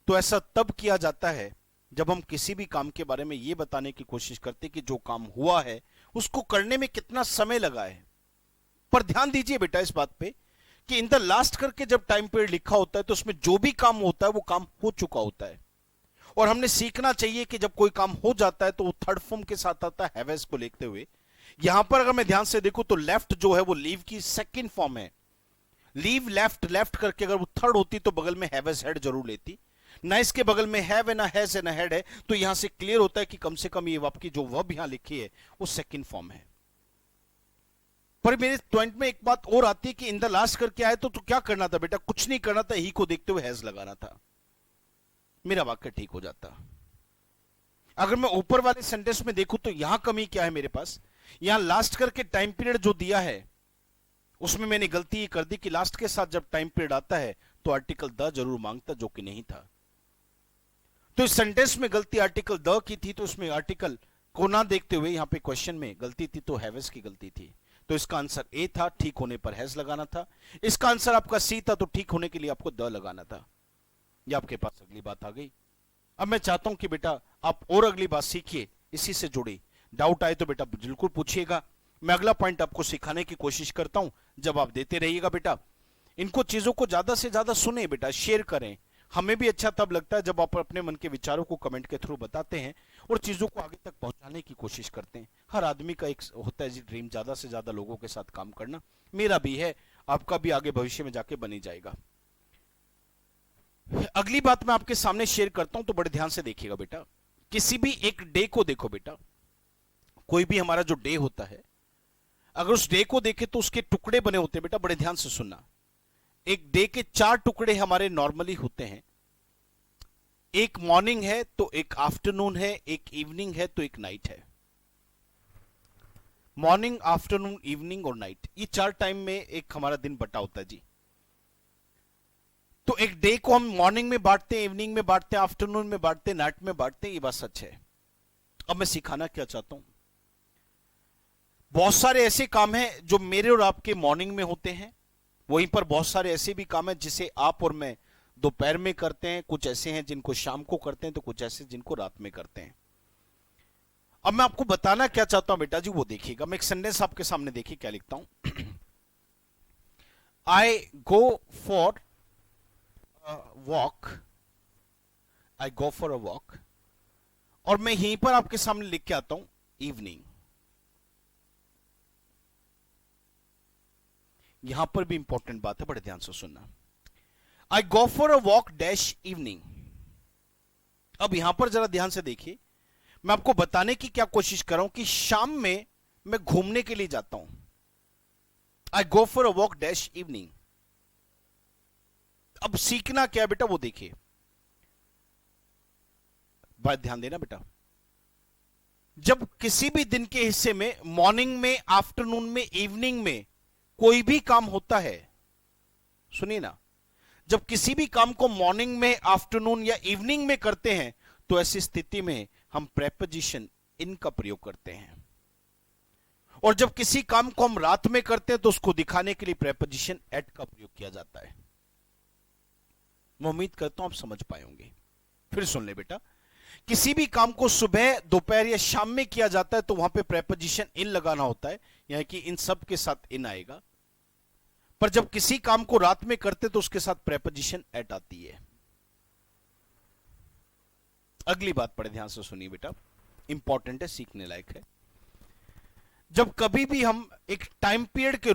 तो ऐसा तब किया जाता है जब हम किसी भी काम के बारे में यह बताने की कोशिश करते कि जो काम हुआ है उसको करने में कितना समय लगा है। पर ध्यान दीजिए बेटा इस बात पे कि इन द लास्ट करके जब टाइम पीरियड लिखा होता है तो उसमें जो भी काम होता है वो काम हो चुका होता है। और हमने सीखना चाहिए कि जब कोई काम हो जाता है तो वो थर्ड फॉर्म के साथ आता है, हैवेस को लिखते हुए। यहां पर अगर मैं ध्यान से देखूं तो लेफ्ट जो है वो लीव की सेकंड फॉर्म है। लीव लेफ्ट, लेफ्ट करके अगर वो थर्ड होती तो बगल में हैवेस हेड जरूर लेती ना। इसके बगल में have and has and head है, तो यहां से क्लियर होता है कि कम से कम ये आपकी जो वर्ब यहां लिखी है वो सेकंड फॉर्म है। पर मेरे पॉइंट में एक बात और आती है कि इन द लास्ट करके आए तो क्या करना था बेटा, कुछ नहीं करना था, ही को देखते हुए हैज लगाना था, मेरा वाक्य ठीक हो जाता। अगर मैं ऊपर वाले सेंटेंस में देखूं तो यहां कमी क्या है मेरे पास, यहां लास्ट करके टाइम पीरियड जो दिया है उसमें मैंने गलती ये कर दी कि लास्ट के साथ जब टाइम पीरियड आता है तो आर्टिकल द जरूर मांगता, जो कि नहीं था। तो इस सेंटेंस में गलती आर्टिकल द की थी, तो उसमें आर्टिकल को ना देखते हुए यहां पे क्वेश्चन में गलती थी, तो हैवेस की गलती थी। तो इसका आंसर ए था, ठीक होने पर हैज लगाना था। इसका आंसर आपका सी था, तो ठीक होने के लिए आपको द लगाना था। ये आपके पास अगली बात आ गई। अब मैं चाहता हूं कि बेटा आप और अगली बात सीखिए, इसी से जुड़ी डाउट आए तो बेटा बिल्कुल पूछिएगा। मैं अगला पॉइंट आपको सिखाने की कोशिश करता हूं, जब आप देते रहिएगा बेटा। इनको चीजों को ज्यादा से ज्यादा सुने बेटा, शेयर करें। हमें भी अच्छा तब लगता है जब आप अपने मन के विचारों को कमेंट के थ्रू बताते हैं और चीजों को आगे तक पहुंचाने की कोशिश करते हैं। हर आदमी का एक होता है जी ड्रीम, ज्यादा से ज्यादा लोगों के साथ काम करना। मेरा भी है, आपका भी आगे भविष्य में जाके बनी जाएगा। अगली बात मैं आपके सामने शेयर करता हूं, तो बड़े ध्यान से देखिएगा बेटा। किसी भी एक डे को देखो बेटा, कोई भी हमारा जो डे होता है, अगर उस डे को देखे तो उसके टुकड़े बने होते हैं बेटा, बड़े ध्यान से सुनना। एक डे के 4 टुकड़े हमारे नॉर्मली होते हैं। एक मॉर्निंग है तो एक आफ्टरनून है, एक इवनिंग है तो एक नाइट है। मॉर्निंग, आफ्टरनून, इवनिंग और नाइट, ये 4 टाइम में एक हमारा दिन बटा होता है जी। तो एक डे को हम मॉर्निंग में बांटते हैं, इवनिंग में बांटते हैं, आफ्टरनून में बांटते हैं, नाइट में बांटते हैं, ये बात सच है। अब मैं सिखाना क्या चाहता हूं, बहुत सारे ऐसे काम हैं जो मेरे और आपके मॉर्निंग में होते हैं, वहीं पर बहुत सारे ऐसे भी काम हैं जिसे आप और मैं दोपहर में करते हैं, कुछ ऐसे हैं जिनको शाम को करते हैं, तो कुछ ऐसे जिनको रात में करते हैं। अब मैं आपको बताना क्या चाहता हूं बेटा जी, वो देखिएगा। मैं एक सेंटेंस आपके सामने देखिए क्या लिखता हूं। I go for walk, I go for a walk, और मैं यहीं पर आपके सामने लिख के आता हूं इवनिंग। यहां पर भी इंपॉर्टेंट बात है, बड़े ध्यान से सुनना। I go for a walk dash evening. अब यहां पर जरा ध्यान से देखिए, मैं आपको बताने की क्या कोशिश कर रहा हूं कि शाम में मैं घूमने के लिए जाता हूं। I go for a walk dash evening. अब सीखना क्या है बेटा वो देखिए, बात ध्यान देना बेटा। जब किसी भी दिन के हिस्से में, मॉर्निंग में, आफ्टरनून में, इवनिंग में कोई भी काम होता है, सुनिए ना, जब किसी भी काम को मॉर्निंग में, आफ्टरनून या इवनिंग में करते हैं तो ऐसी स्थिति में हम प्रेपोजिशन इन का प्रयोग करते हैं। और जब किसी काम को हम रात में करते हैं तो उसको दिखाने के लिए प्रेपोजिशन एट का प्रयोग किया जाता है। मैं उम्मीद करता हूं आप समझ पाए होंगे। फिर सुन ले बेटा, किसी भी काम को सुबह, दोपहर या शाम में किया जाता है तो वहां पे प्रेपोजिशन इन लगाना होता है, यानी कि इन सब के साथ इन आएगा। पर जब किसी काम को रात में करते तो उसके साथ प्रेपोजिशन एट आती है। अगली बात बड़े ध्यान से सुनिए बेटा, इंपॉर्टेंट है, सीखने लायक है। जब कभी भी हम एक टाइम पीरियड के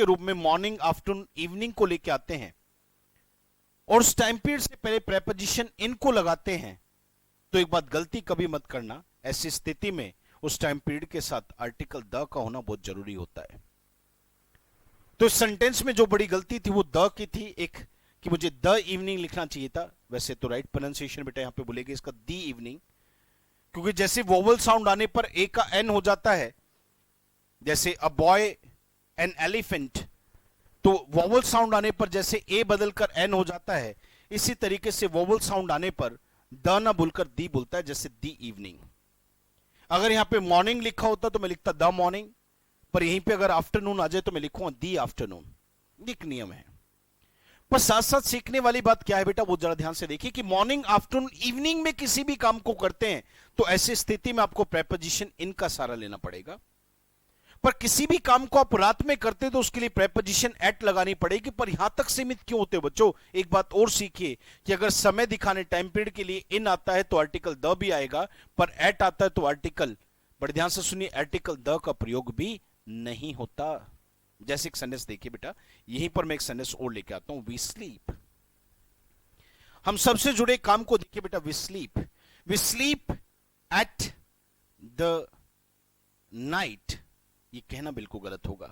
रूप में मॉर्निंग, आफ्टरनून, इवनिंग को लेके आते हैं और उस टाइम पीरियड से पहले प्रेपोजिशन इन को लगाते हैं, तो एक बात गलती कभी मत करना, ऐसी स्थिति में उस टाइम पीरियड के साथ आर्टिकल द का होना बहुत जरूरी होता है। तो इस सेंटेंस में जो बड़ी गलती थी वो द की थी, एक कि मुझे द इवनिंग लिखना चाहिए था। वैसे तो राइट प्रोनाउंसिएशन बेटा यहां पे बोलेगी इसका दी इवनिंग, क्योंकि जैसे वोवल साउंड आने पर ए का एन हो जाता है, जैसे अ बॉय एन एलिफेंट, तो वोवल साउंड आने पर जैसे ए बदलकर एन हो जाता है, इसी तरीके से वोवल साउंड आने पर द ना बोलकर दी बोलता है, जैसे दी इवनिंग। अगर यहां पे मॉर्निंग लिखा होता तो मैं लिखता द मॉर्निंग, पर यहीं पे अगर आफ्टरनून आ जाए तो मैं लिखूंगा दी आफ्टरनून। एक नियम है। पर साथ साथ सीखने वाली बात क्या है बेटा, वो जरा ध्यान से देखिए कि मॉर्निंग, आफ्टरनून, इवनिंग में किसी भी काम को करते हैं तो ऐसी स्थिति में आपको प्रेपोजिशन इन का सहारा लेना पड़ेगा। पर किसी भी काम को आप रात में करते तो उसके लिए प्रेपोजिशन एट लगानी पड़ेगी। पर यहां तक सीमित क्यों होते बच्चों? एक बात और सीखिए कि अगर समय दिखाने टाइम पीरियड के लिए इन आता है तो आर्टिकल द भी आएगा, पर एट आता है तो आर्टिकल, बड़े ध्यान से सुनिए, आर्टिकल द का प्रयोग भी नहीं होता। जैसे एक सेंटेंस देखिए बेटा, यहीं पर मैं एक सेंटेंस और लेके आता हूं, वी स्लीप। हम सबसे जुड़े काम को देखिए बेटा, we sleep at the night. ये कहना बिल्कुल गलत होगा,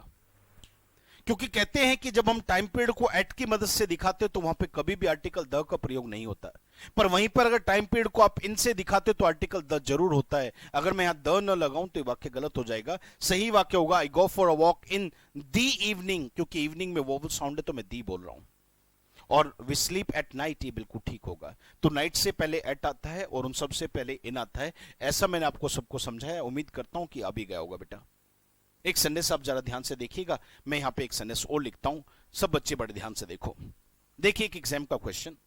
क्योंकि कहते हैं कि जब हम टाइम पीरियड को एट की मदद से दिखाते तो वहां पे कभी भी आर्टिकल द का प्रयोग नहीं होता, पर वहीं पर अगर टाइम पीरियड को आप इनसे दिखाते तो आर्टिकल द जरूर होता है। अगर मैं यहां द न लगाऊं तो ये वाक्य गलत हो जाएगा। सही वाक्य होगा I go for a walk in the evening, क्योंकि इवनिंग में वोवल साउंड है तो मैं दी बोल रहा हूं। और वी स्लीप एट नाइट, ये बिल्कुल ठीक होगा। तो नाइट से पहले एट आता है और उन सबसे पहले इन आता है। ऐसा मैंने आपको सबको समझाया, उम्मीद करता हूं कि आ भी गया होगा बेटा। एक सेंटेंस आप जरा ध्यान से देखिएगा, मैं यहां पे एक सेंटेंस और लिखता हूं, सब बच्चे बड़े ध्यान से देखो। देखिए एक एग्जाम का question,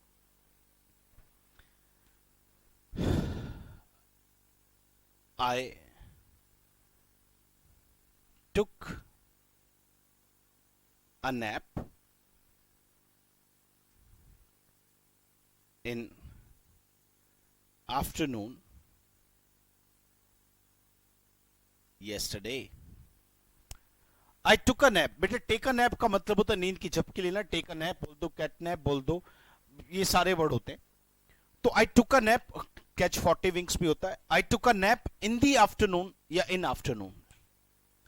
I took a nap in afternoon yesterday. I took a nap, बेटा टेक अ नैप का मतलब होता है नींद की झपकी लेना। टेक अ नैप बोल दो, कैट नैप बोल दो, ये सारे वर्ड होते हैं। तो I took a nap, catch 40 wings भी होता है। आई took a nap in the afternoon या इन आफ्टरनून।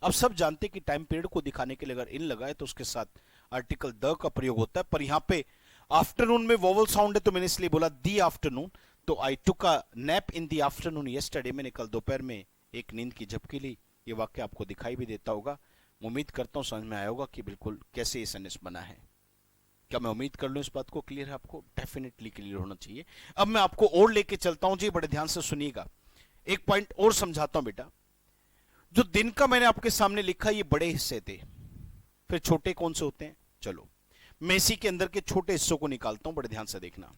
अब सब जानते हैं कि टाइम पीरियड को दिखाने के लिए अगर इन लगाए तो उसके साथ आर्टिकल द का प्रयोग होता है, पर यहां पे आफ्टरनून में वोवल साउंड है तो मैंने इसलिए बोला दी आफ्टरनून। तो I took a nap in the afternoon yesterday, मैंने कल दोपहर में एक नींद की झपकी ली। ये वाक्य आपको दिखाई भी देता होगा। उम्मीद करता हूं समझ में आया होगा कि बिल्कुल कैसे ये सेंटेंस बना है। क्या मैं उम्मीद कर लूं इस बात को क्लियर है आपको? डेफिनेटली क्लियर होना चाहिए। अब मैं आपको और लेके चलता हूं जी, बड़े ध्यान से सुनिएगा। एक पॉइंट और समझाता हूं बेटा। जो दिन का मैंने आपके सामने लिखा, ये बड़े हिस्से थे, फिर छोटे कौन से होते हैं? चलो मैं इसी के अंदर के छोटे हिस्सों को निकालता हूं, बड़े ध्यान से देखना।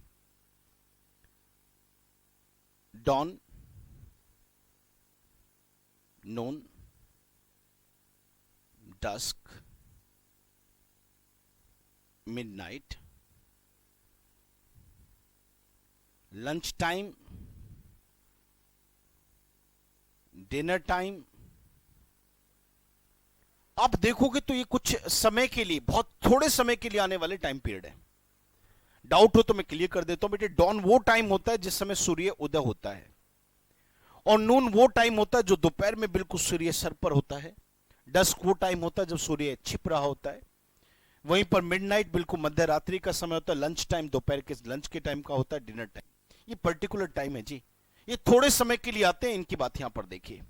Dawn, noon, dusk, midnight, lunch time, dinner time. आप देखोगे तो ये कुछ समय के लिए, बहुत थोड़े समय के लिए आने वाले टाइम पीरियड है। डाउट हो तो मैं क्लियर कर देता हूं बेटे। डॉन वो टाइम होता है जिस समय सूर्य उदय होता है, और नून वो टाइम होता है जो दोपहर में बिल्कुल सूर्य सर पर होता है। डस्क वो टाइम होता है जब सूर्य छिप रहा होता है। वहीं पर मिडनाइट बिल्कुल मध्य रात्रि का समय होता है। लंच टाइम दोपहर के लंच के टाइम का होता है। डिनर टाइम ये पर्टिकुलर टाइम है जी, ये थोड़े समय के लिए आते हैं। इनकी बात यहां पर देखिए,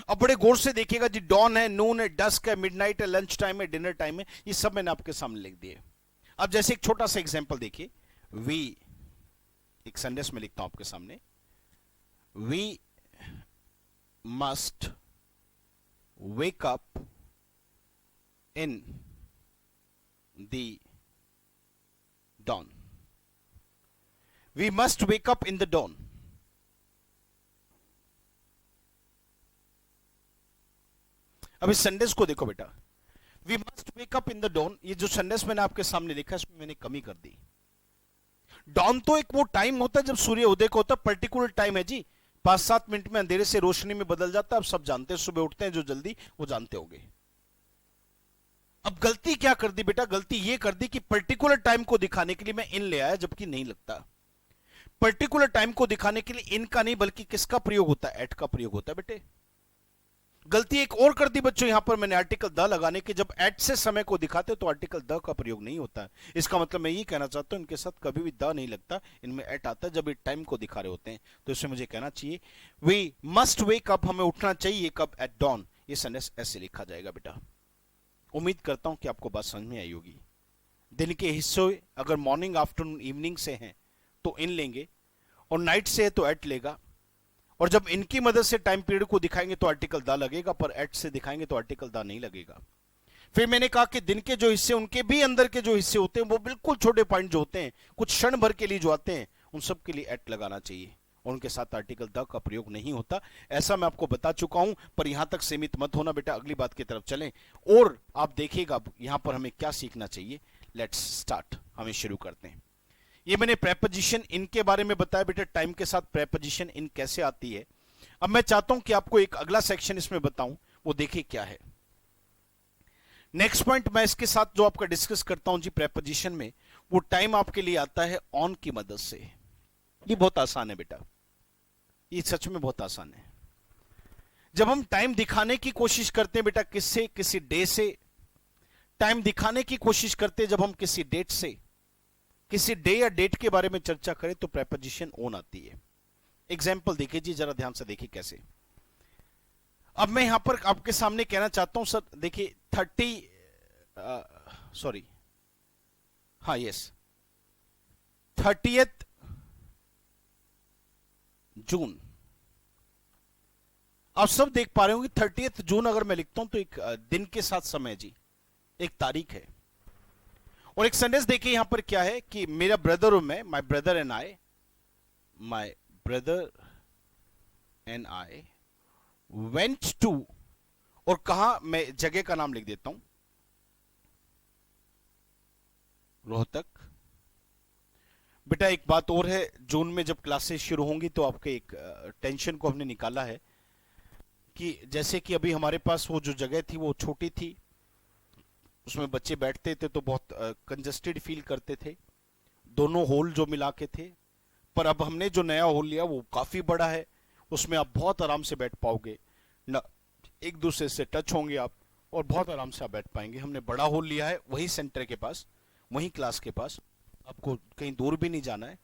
अब बड़े गौर से देखिएगा जी। डॉन है, नून है, डस्क है, मिडनाइट है, लंच टाइम है, डिनर टाइम है, ये सब मैंने आपके सामने लिख दिए। अब जैसे एक छोटा सा एग्जांपल देखिए, वी, एक सेंटेंस में लिखता हूं आपके सामने, we must wake up in the dawn. We must wake up in the dawn. अभी संडेस को देखो बेटा, we must wake up in the dawn, ये जो संडेस मैंने आपके सामने लिखा है इसमें मैंने कमी कर दी। डॉन तो एक वो टाइम होता है जब सूर्य उदय को होता है, पर्टिकुलर टाइम है जी, 5-7 मिनट में अंधेरे से रोशनी में बदल जाता है। आप सब जानते हैं, सुबह उठते हैं जो जल्दी, वो जानते होंगे। अब गलती क्या कर दी बेटा, गलती ये कर दी कि पर्टिकुलर टाइम को दिखाने के लिए मैं इन ले आया, जबकि नहीं लगता। पर्टिकुलर टाइम को दिखाने के लिए इन का नहीं बल्कि किसका प्रयोग होता है, एट का प्रयोग होता है बेटे। गलती एक और कर दी बच्चों, यहां पर मैंने आर्टिकल द लगाने के, जब एट से समय को दिखाते तो आर्टिकल द का प्रयोग नहीं होता है। इसका मतलब मैं ये कहना चाहता हूं इनके साथ कभी भी द नहीं लगता, इनमें एट आता है जब ये टाइम को दिखा रहे होते हैं। तो इसमें मुझे कहना चाहिए वी मस्ट वेक अप, हमें उठना चाहिए कब, एट डॉन। ये सेंटेंस ऐसे लिखा जाएगा बेटा। उम्मीद करता हूं कि आपको बात समझ में आई होगी। दिन के हिस्से अगर मॉर्निंग, आफ्टरनून, इवनिंग से हैं तो इन लेंगे, और नाइट से है तो एट लेगा, और जब इनकी मदद से टाइम पीरियड को दिखाएंगे तो आर्टिकल द लगेगा, पर एट से दिखाएंगे तो आर्टिकल द नहीं लगेगा। फिर मैंने कहा कि दिन के जो हिस्से, उनके भी अंदर के जो हिस्से होते हैं वो बिल्कुल छोटे पॉइंट जो होते हैं, कुछ क्षण भर के लिए जो आते हैं, उन सब के लिए एट लगाना चाहिए, और उनके साथ आर्टिकल द का प्रयोग नहीं होता। ऐसा मैं आपको बता चुका हूं, पर यहां तक सीमित मत होना बेटा, अगली बात की तरफ चलें और आप देखिएगा यहां पर हमें क्या सीखना चाहिए। लेट्स स्टार्ट, हमें शुरू करते हैं। ये मैंने प्रेपोजिशन इन के बारे में बताया बेटा, टाइम के साथ प्रेपोजिशन इन कैसे आती है। अब मैं चाहता हूं कि आपको एक अगला सेक्शन इसमें बताऊं, वो देखिए क्या है। नेक्स्ट पॉइंट मैं इसके साथ जो आपका डिस्कस करता हूं जी प्रेपोजिशन में, वो टाइम आपके लिए आता है ऑन की मदद से। ये बहुत आसान है बेटा, ये सच में बहुत आसान है। जब हम टाइम दिखाने की कोशिश करते हैं बेटा, किससे, किसी डे से टाइम दिखाने की कोशिश करते हैं, जब हम किसी डेट से, किसी डे या डेट के बारे में चर्चा करें तो प्रेपोजिशन ऑन आती है। एग्जाम्पल देखिए जी, जरा ध्यान से देखिए कैसे। अब मैं यहां पर आपके सामने कहना चाहता हूं सर, देखिए 30th जून। आप सब देख पा रहे हो कि 30th जून अगर मैं लिखता हूं तो एक दिन के साथ समय जी, एक तारीख है। और एक सेंटेंस देखिए यहां पर क्या है कि मेरा ब्रदर और मैं, my brother and I went to, और कहा, मैं जगह का नाम लिख देता हूं, रोहतक। बेटा एक बात और है, जून में जब क्लासेस शुरू होंगी तो आपके एक टेंशन को हमने निकाला है कि जैसे कि अभी हमारे पास वो जो जगह थी वो छोटी थी, उसमें बच्चे बैठते थे तो बहुत कंजस्टेड फील करते थे, दोनों हॉल जो मिला के थे। पर अब हमने जो नया हॉल लिया वो काफी बड़ा है, उसमें आप बहुत आराम से बैठ पाओगे ना, एक दूसरे से टच होंगे आप, और बहुत आराम से आप बैठ पाएंगे। हमने बड़ा हॉल लिया है, वही सेंटर के पास, वही क्लास के पास, आपको कहीं दूर भी नहीं जाना है,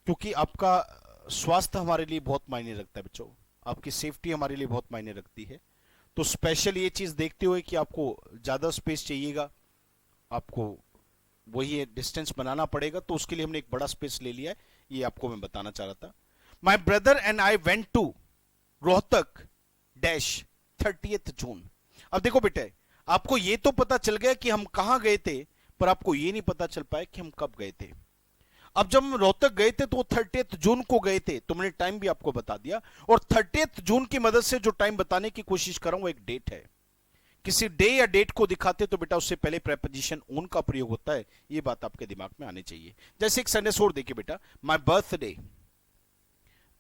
क्योंकि आपका स्वास्थ्य हमारे लिए बहुत मायने रखता है बच्चों, आपकी सेफ्टी हमारे लिए बहुत मायने रखती है। तो स्पेशल ये चीज देखते हुए कि आपको ज्यादा स्पेस चाहिएगा, आपको वही डिस्टेंस बनाना पड़ेगा, तो उसके लिए हमने एक बड़ा स्पेस ले लिया है। ये आपको मैं बताना चाह रहा था। My brother and I went to Rohtak dash 30th June. अब देखो बेटे, आपको ये तो पता चल गया कि हम कहां गए थे, पर आपको ये नहीं पता चल पाया कि हम कब गए थे। अब जब हम रोहतक गए थे तो 30th जून को गए थे, तो मैंने टाइम भी आपको बता दिया, और 30th जून की मदद से जो टाइम बताने की कोशिश कर रहा हूं वो एक डेट है। किसी डे या डेट को दिखाते तो बेटा उससे पहले प्रेपोजिशन ऑन का प्रयोग होता है, ये बात आपके दिमाग में आनी चाहिए। जैसे एक सेंटेंस और देखिए बेटा,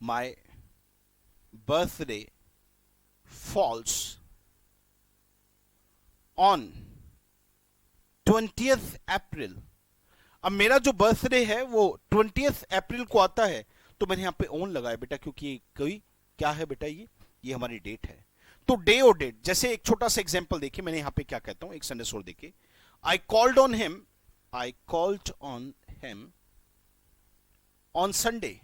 my birthday falls on 20th अप्रैल। अब मेरा जो बर्थडे है वो 20th अप्रैल को आता है, तो मैंने यहां पे ऑन लगाया बेटा, क्योंकि कोई क्या है बेटा, ये हमारी डेट है। तो डे और डेट, जैसे एक छोटा सा एग्जांपल देखिए, मैंने यहां पे क्या कहता हूं, एक सेंटेंस और देखिए, I called on him on Sunday.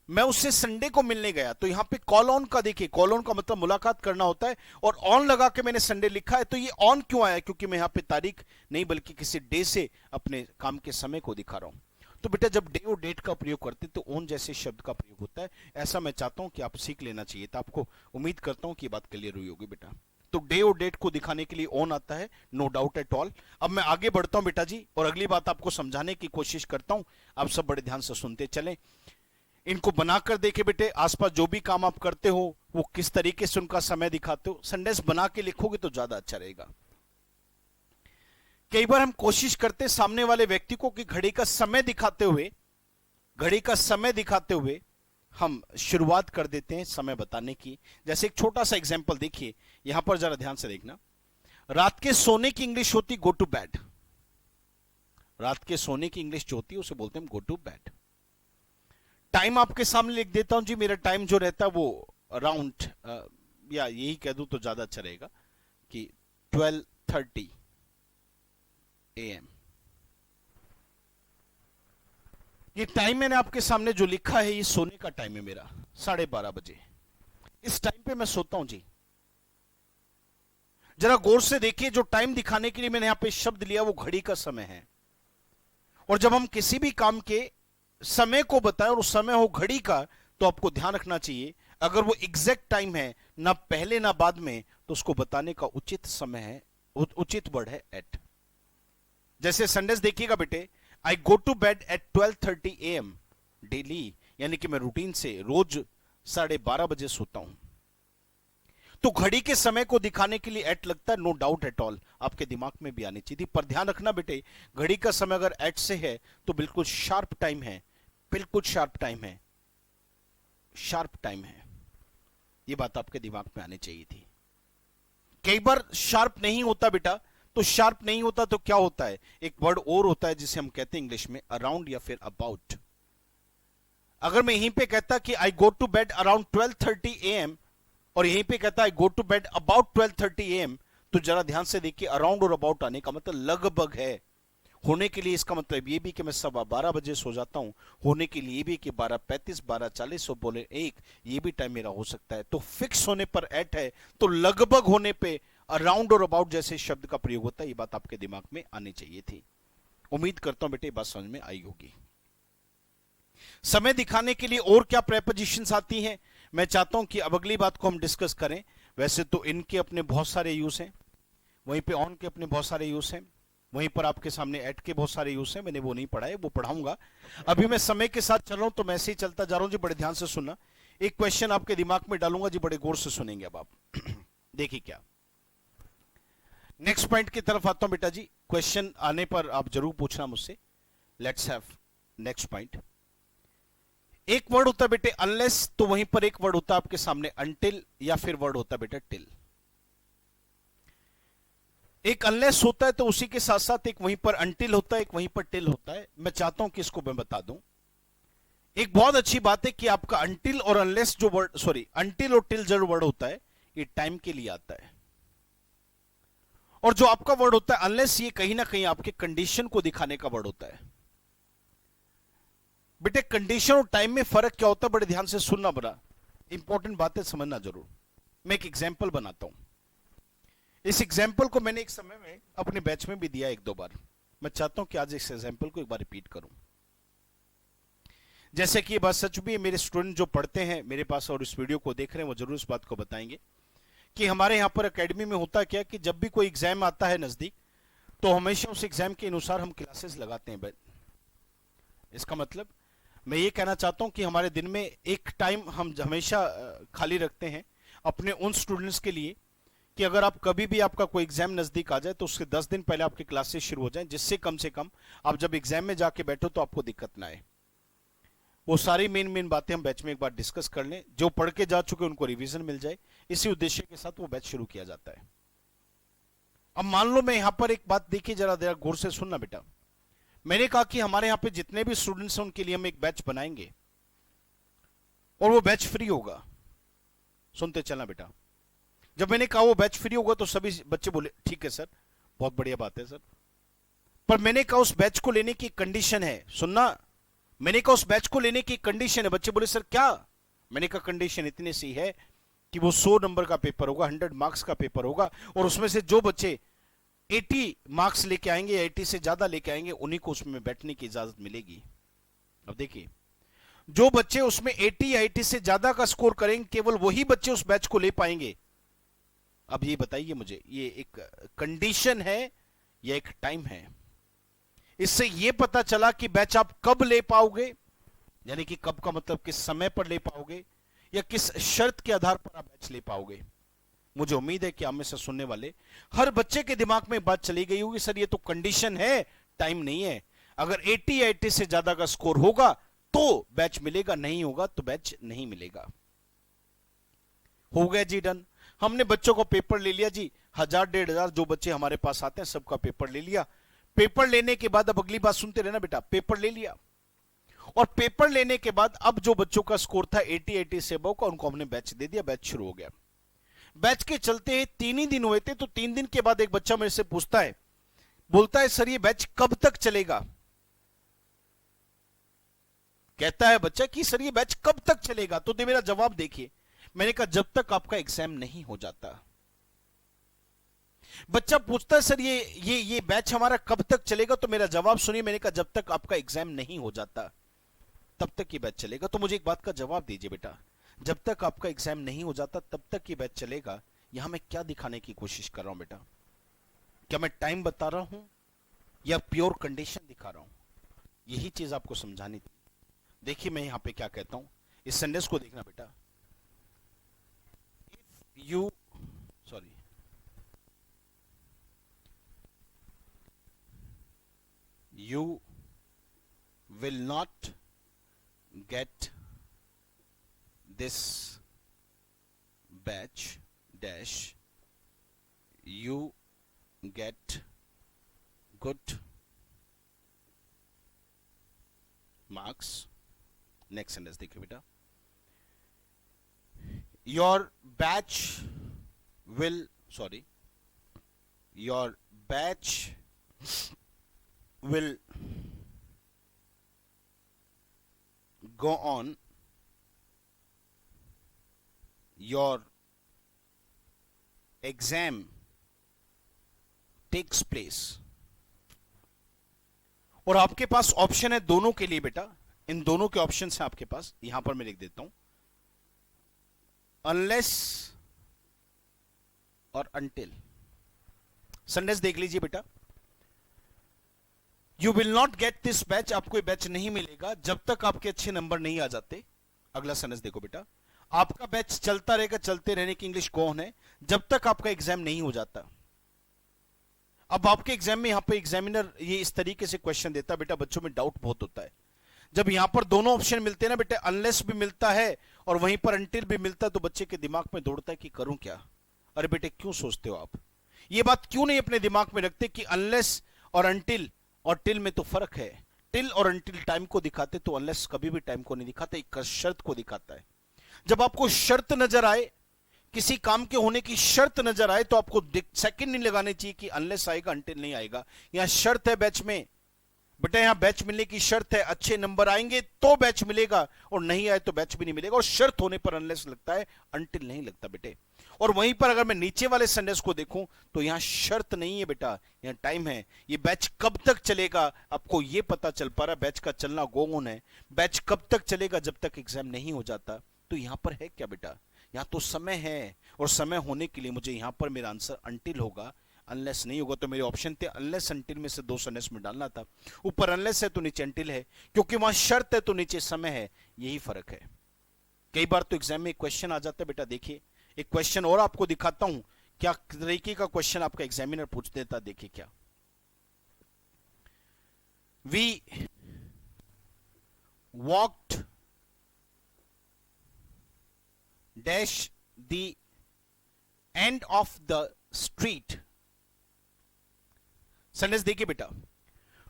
मैं उससे संडे को मिलने गया, तो यहां पे कॉल ऑन का देखिए, कॉल ऑन का मतलब मुलाकात करना होता है, और ऑन लगा के मैंने संडे लिखा है। तो ये ऑन क्यों आया, क्योंकि मैं यहां पे तारीख नहीं बल्कि किसी डे से अपने काम के समय को दिखा रहा हूं। तो बेटा जब डे और डेट का प्रयोग करते तो ऑन जैसे शब्द का प्रयोग होता है। ऐसा मैं चाहता हूं कि आप सीख लेना चाहिए, तो आपको उम्मीद करता हूं कि बात क्लियर हुई होगी बेटा। तो डे और डेट को दिखाने के लिए ऑन आता है, नो डाउट एट ऑल। अब मैं आगे बढ़ता हूं बेटा जी, और अगली बात आपको समझाने की कोशिश करता हूं, आप सब बड़े ध्यान से सुनते चलें। इनको बनाकर देखे बेटे, आसपास जो भी काम आप करते हो वो किस तरीके से उनका समय दिखाते हो, सेंटेंस बना के लिखोगे तो ज्यादा अच्छा रहेगा। कई बार हम कोशिश करते सामने वाले व्यक्ति को कि घड़ी का समय दिखाते हुए हम शुरुआत कर देते हैं समय बताने की। जैसे एक छोटा सा एग्जांपल देखिए, यहां पर जरा ध्यान से देखना। रात के सोने की इंग्लिश होती गो टू बेड। रात के सोने की इंग्लिश जो होती है उसे बोलते हैं गो टू बेड। टाइम आपके सामने लिख देता हूं जी, मेरा टाइम जो रहता है वो अराउंड, या यही कह दूं तो ज्यादा अच्छा रहेगा कि 12:30 AM। ये टाइम मैंने आपके सामने जो लिखा है ये सोने का टाइम है मेरा, 12:30 बजे। इस टाइम पे मैं सोता हूं जी। जरा गौर से देखिए, जो टाइम दिखाने के लिए मैंने यहां पे शब्द लिया वो घड़ी का समय है। और जब हम किसी भी काम के समय को बताएं और उस समय हो घड़ी का, तो आपको ध्यान रखना चाहिए अगर वो एग्जैक्ट टाइम है, ना पहले ना बाद में, तो उसको बताने का उचित समय है, उचित वर्ड है एट। जैसे संडेस देखिएगा बेटे, I go to bed at 12:30 AM daily, यानी कि मैं रूटीन से रोज 12:30 बजे सोता हूं। तो घड़ी के समय को दिखाने के लिए एट लगता है, नो डाउट एट ऑल, आपके दिमाग में भी आनी चाहिए। पर ध्यान रखना बेटे, घड़ी का समय अगर एट से है तो बिल्कुल शार्प टाइम है, बिल्कुल शार्प टाइम है, शार्प टाइम है। ये बात आपके दिमाग में आनी चाहिए थी। कई बार शार्प नहीं होता बेटा, तो शार्प नहीं होता तो क्या होता है, एक वर्ड और होता है जिसे हम कहते हैं इंग्लिश में अराउंड या फिर अबाउट। अगर मैं यहीं पे कहता कि I go to bed around 12:30 AM और यहीं पे कहता है go to bed about 12:30 AM, तो जरा ध्यान से देखिए, अराउंड और अबाउट आने का मतलब लगभग है। होने के लिए इसका मतलब ये भी कि मैं 12:15 बजे सो जाता हूं, होने के लिए भी कि 12:35, 12:40 और बोले 1, ये भी टाइम मेरा हो सकता है। तो फिक्स होने पर एट है, तो लगभग होने पे अराउंड और अबाउट जैसे शब्द का प्रयोग होता है। ये बात आपके दिमाग में आनी चाहिए थी। उम्मीद करता हूं बेटे ये बात समझ में आई होगी। समय दिखाने के लिए और क्या प्रेपोजिशंस आती हैं, मैं चाहता हूं कि अब अगली बात को हम डिस्कस करें। वैसे तो इनके अपने बहुत सारे यूज हैं, वहीं पे ऑन के अपने बहुत सारे यूज हैं, वहीं पर आपके सामने एट के बहुत सारे यूज हैं। मैंने वो नहीं पढ़ा है, वो पढ़ाऊंगा। अभी मैं समय के साथ चल रहा हूं तो मैं ऐसे ही चलता जा रहा हूं जी। बड़े ध्यान से सुनना, एक क्वेश्चन आपके दिमाग में डालूंगा जी, बड़े गौर से सुनेंगे अब आप। देखिए क्या, नेक्स्ट पॉइंट की तरफ आता हूं बेटा जी। क्वेश्चन आने पर आप जरूर पूछना मुझसे। Let's have next point. एक वर्ड होता है बेटे अनलेस, तो वहीं पर एक वर्ड होता है आपके सामने अनटिल, या फिर वर्ड होता है बेटा टिल। एक अनलेस होता है तो उसी के साथ साथ एक वहीं पर अनटिल होता है, एक वहीं पर टिल होता है। मैं चाहता हूं कि इसको मैं बता दूं। एक बहुत अच्छी बात है कि आपका अनटिल और अनलेस जो वर्ड, सॉरी अनटिल और टिल जो वर्ड होता है ये टाइम के लिए आता है, और जो आपका वर्ड होता है अनलेस, ये कहीं ना कहीं आपके कंडीशन को दिखाने का वर्ड होता है। बेटे कंडीशन और टाइम में फर्क क्या होता है, बड़े ध्यान से सुनना, बड़ा इंपॉर्टेंट बात है, समझना जरूर। मैं एक एग्जाम्पल बनाता हूं। इस एग्जाम्पल को मैंने एक समय में अपने बैच में भी दिया 1-2 बार। मैं चाहता हूं कि आज इस एग्जाम्पल को एक बार रिपीट करूं। जैसे कि ये बात सच भी है, मेरे स्टूडेंट जो पढ़ते हैं मेरे पास और इस वीडियो को देख रहे हैं वो जरूर इस बात को बताएंगे कि हमारे यहां पर एकेडमी में होता क्या कि जब भी कोई एग्जाम आता है नजदीक, तो हमेशा उस एग्जाम के अनुसार हम क्लासेस लगाते हैं। इसका मतलब मैं ये कहना चाहता हूं कि हमारे दिन में एक टाइम हम हमेशा खाली रखते हैं अपने उन स्टूडेंट्स के लिए कि अगर आप कभी भी आपका कोई एग्जाम नजदीक आ जाए तो उसके 10 दिन पहले आपकी क्लासेस शुरू हो जाएं, जिससे कम से कम आप जब एग्जाम में जाके बैठो तो आपको दिक्कत ना आए। वो सारी मेन बातें हम बैच में एक बार डिस्कस कर लें, जो पढ़ के जा चुके उनको रिवीजन मिल जाए, इसी उद्देश्य के साथ वो बैच शुरू किया जाता है। अब मान लो मैं यहां पर एक बात देखिए, जरा जरा गौर से सुनना बेटा। मैंने कहा कि हमारे यहां पे जितने भी स्टूडेंट्स हैं उनके लिए हम एक बैच बनाएंगे और वो बैच फ्री होगा। सुनते चलना बेटा। जब मैंने कहा वो बैच फ्री होगा तो सभी बच्चे बोले ठीक है सर, बहुत बढ़िया बात है सर। पर मैंने कहा उस बैच को लेने की कंडीशन है, सुनना, मैंने कहा उस बैच को लेने की कंडीशन है। बच्चे बोले सर क्या? मैंने कहा कंडीशन इतनी सी है कि वो 100 नंबर का पेपर होगा, 100 मार्क्स का पेपर होगा, और उसमें से जो बच्चे 80 मार्क्स लेके आएंगे या 80 से ज्यादा लेके आएंगे उन्हीं को उसमें बैठने की इजाजत मिलेगी। अब देखिए, जो बच्चे उसमें 80 या 80 से ज्यादा का स्कोर करेंगे केवल वही बच्चे उस बैच को ले पाएंगे। अब ये बताइए मुझे, ये एक कंडीशन है या एक टाइम है? इससे ये पता चला कि बैच आप कब ले पाओगे यानी कि कब का मतलब किस समय पर ले पाओगे या किस शर्त के आधार पर आप बैच ले पाओगे। मुझे उम्मीद है कि आप में से सुनने वाले हर बच्चे के दिमाग में बात चली गई होगी, सर ये तो कंडीशन है, टाइम नहीं है। अगर 80 या 80 से ज्यादा का स्कोर होगा तो बैच मिलेगा, नहीं होगा तो बैच नहीं मिलेगा। हो गया जी डन। हमने बच्चों को पेपर ले लिया जी, 1000-1500 जो बच्चे हमारे पास आते हैं सबका पेपर ले लिया। पेपर लेने के बाद अब अगली बात सुनते रहना बेटा, पेपर ले लिया और पेपर लेने के बाद अब जो बच्चों का स्कोर था 80 से अबव का, उनको हमने बैच दे दिया, बैच शुरू हो गया। बैच के चलते 3 ही दिन हुए थे, तो 3 दिन के बाद एक बच्चा मेरे से पूछता है, बोलता है सर ये बैच कब तक चलेगा। कहता है बच्चा कि सर ये बैच कब तक चलेगा, तो दे मेरा जवाब देखिए। मैंने कहा जब तक आपका एग्जाम नहीं हो जाता। बच्चा पूछता है सर ये बैच हमारा कब तक चलेगा, तो मेरा जवाब सुनिए। मैंने कहा जब तक आपका एग्जाम नहीं हो जाता तब तक ये बैच चलेगा। तो मुझे एक बात का जवाब दीजिए बेटा, जब तक आपका एग्जाम नहीं हो जाता तब तक ये बैच चलेगा, यहां मैं क्या दिखाने की कोशिश कर रहा हूं बेटा? क्या मैं टाइम बता रहा हूं या प्योर कंडीशन दिखा रहा हूं? यही चीज आपको समझानी थी। देखिए मैं यहां पे क्या कहता हूं, इस सेंटेंस को देखना बेटा। If you sorry you will not get this batch dash you get good marks। Next sentence देखिए बेटा, your batch will your batch will go on, your exam takes place। और आपके पास ऑप्शन है दोनों के लिए बेटा, इन दोनों के ऑप्शन है आपके पास, यहां पर मैं लिख देता हूं, अनलेस और अनटिल। सेंटेंस देख लीजिए बेटा, you will not get this batch, आपको ये बैच नहीं मिलेगा जब तक आपके अच्छे नंबर नहीं आ जाते। अगला सेंटेंस देखो बेटा, आपका बैच चलता रहेगा, चलते रहने की इंग्लिश कौन है, जब तक आपका एग्जाम नहीं हो जाता। अब आपके एग्जाम में यहां पे एग्जामिनर ये इस तरीके से क्वेश्चन देता है बेटा, बच्चों में डाउट बहुत होता है। जब यहां पर दोनों ऑप्शन मिलते हैं ना बेटा, अनलेस भी मिलता है और वहीं पर अनटिल भी मिलता है, तो बच्चे के दिमाग में दौड़ता है कि करूं क्या। अरे बेटे क्यों सोचते हो आप, ये बात क्यों नहीं अपने दिमाग में रखते कि अनलेस और अनटिल और टिल में तो फर्क है। टिल और अनटिल टाइम को दिखाते, तो अनलेस कभी भी टाइम को नहीं दिखाता, एक शर्त को दिखाता है। जब आपको शर्त नजर आए, किसी काम के होने की शर्त नजर आए, तो आपको सेकंड नहीं लगाने चाहिए कि अनलेस आएगा अनटिल नहीं आएगा। यहां शर्त है बैच में बेटा, यहां बैच मिलने की शर्त है, अच्छे नंबर आएंगे तो बैच मिलेगा और नहीं आए तो बैच भी नहीं मिलेगा। और शर्त होने पर अनलेस लगता है, अनटिल नहीं लगता बेटे। और वहीं पर अगर मैं नीचे वाले सेंटेंस को देखूं तो यहां शर्त नहीं है बेटा, यहां टाइम है। ये बैच कब तक चलेगा, आपको ये पता चल पा रहा है बैच का चलना गो ऑन है। बैच कब तक चलेगा, जब तक एग्जाम नहीं हो जाता। तो यहां पर है क्या बेटा, यहां तो समय है, और समय होने के लिए मुझे यहां पर मेरा आंसर अनटिल होगा, अनलेस नहीं होगा। तो मेरे ऑप्शन थे अनलेस अनटिल में से दो सेंटेंस में डालना था। ऊपर अनलेस है तो नीचे अनटिल है, क्योंकि वहां शर्त है तो नीचे समय है, यही फर्क है। कई बार तो एग्जाम में क्वेश्चन आ जाता है बेटा, देखिए एक क्वेश्चन और आपको दिखाता हूं, क्या तरीके का क्वेश्चन आपका एग्जामिनर पूछ देता, देखिए क्या। We walked dash the end of the street. Sentence देखिए बेटा,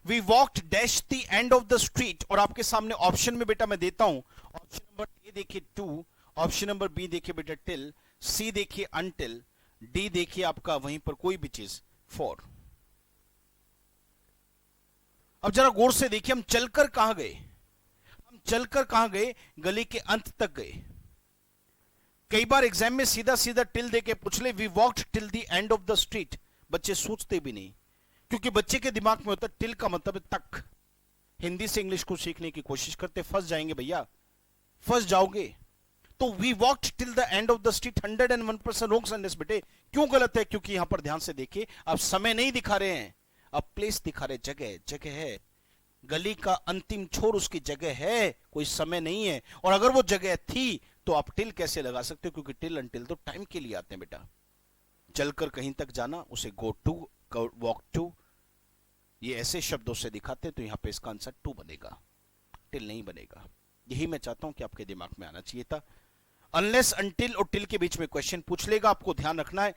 we walked dash the end of the street, और आपके सामने ऑप्शन में बेटा मैं देता हूं, ऑप्शन नंबर ए देखिए 2, ऑप्शन नंबर बी देखिए बेटा टिल, सी देखिए अनटिल, डी देखिए आपका वहीं पर कोई भी चीज 4। अब जरा गौर से देखिए, हम चलकर कहां गए, हम चलकर कहां गए, गली के अंत तक गए। कई बार एग्जाम में सीधा सीधा टिल देके पूछ ले, we walked till the end of the street, बच्चे सोचते भी नहीं, क्योंकि बच्चे के दिमाग में होता है टिल का मतलब है तक। हिंदी से इंग्लिश को सीखने की कोशिश करते, फंस जाएंगे भैया, फंस जाओगे। तो we walked till the end of the street 101% wrong sentence बेटे। क्यों गलत है, क्योंकि यहां पर ध्यान से देखिए, आप समय नहीं दिखा रहे हैं, आप प्लेस दिखा रहे, जगह। जगह है गली का अंतिम छोर उसकी जगह है, कोई समय नहीं है। और अगर वो जगह थी तो आप टिल कैसे लगा सकते हो, क्योंकि टिल अंटिल तो टाइम के लिए आते हैं बेटा। चलकर कहीं तक जाना उसे गो टू, वॉक टू, ये ऐसे शब्दों से दिखाते हैं, तो यहां पे इसका आंसर टू बनेगा, टिल नहीं बनेगा। यही मैं चाहता हूं कि आपके दिमाग में आना चाहिए था। अनलेस अनटिल और टिल के बीच में क्वेश्चन पूछ लेगा, आपको ध्यान रखना है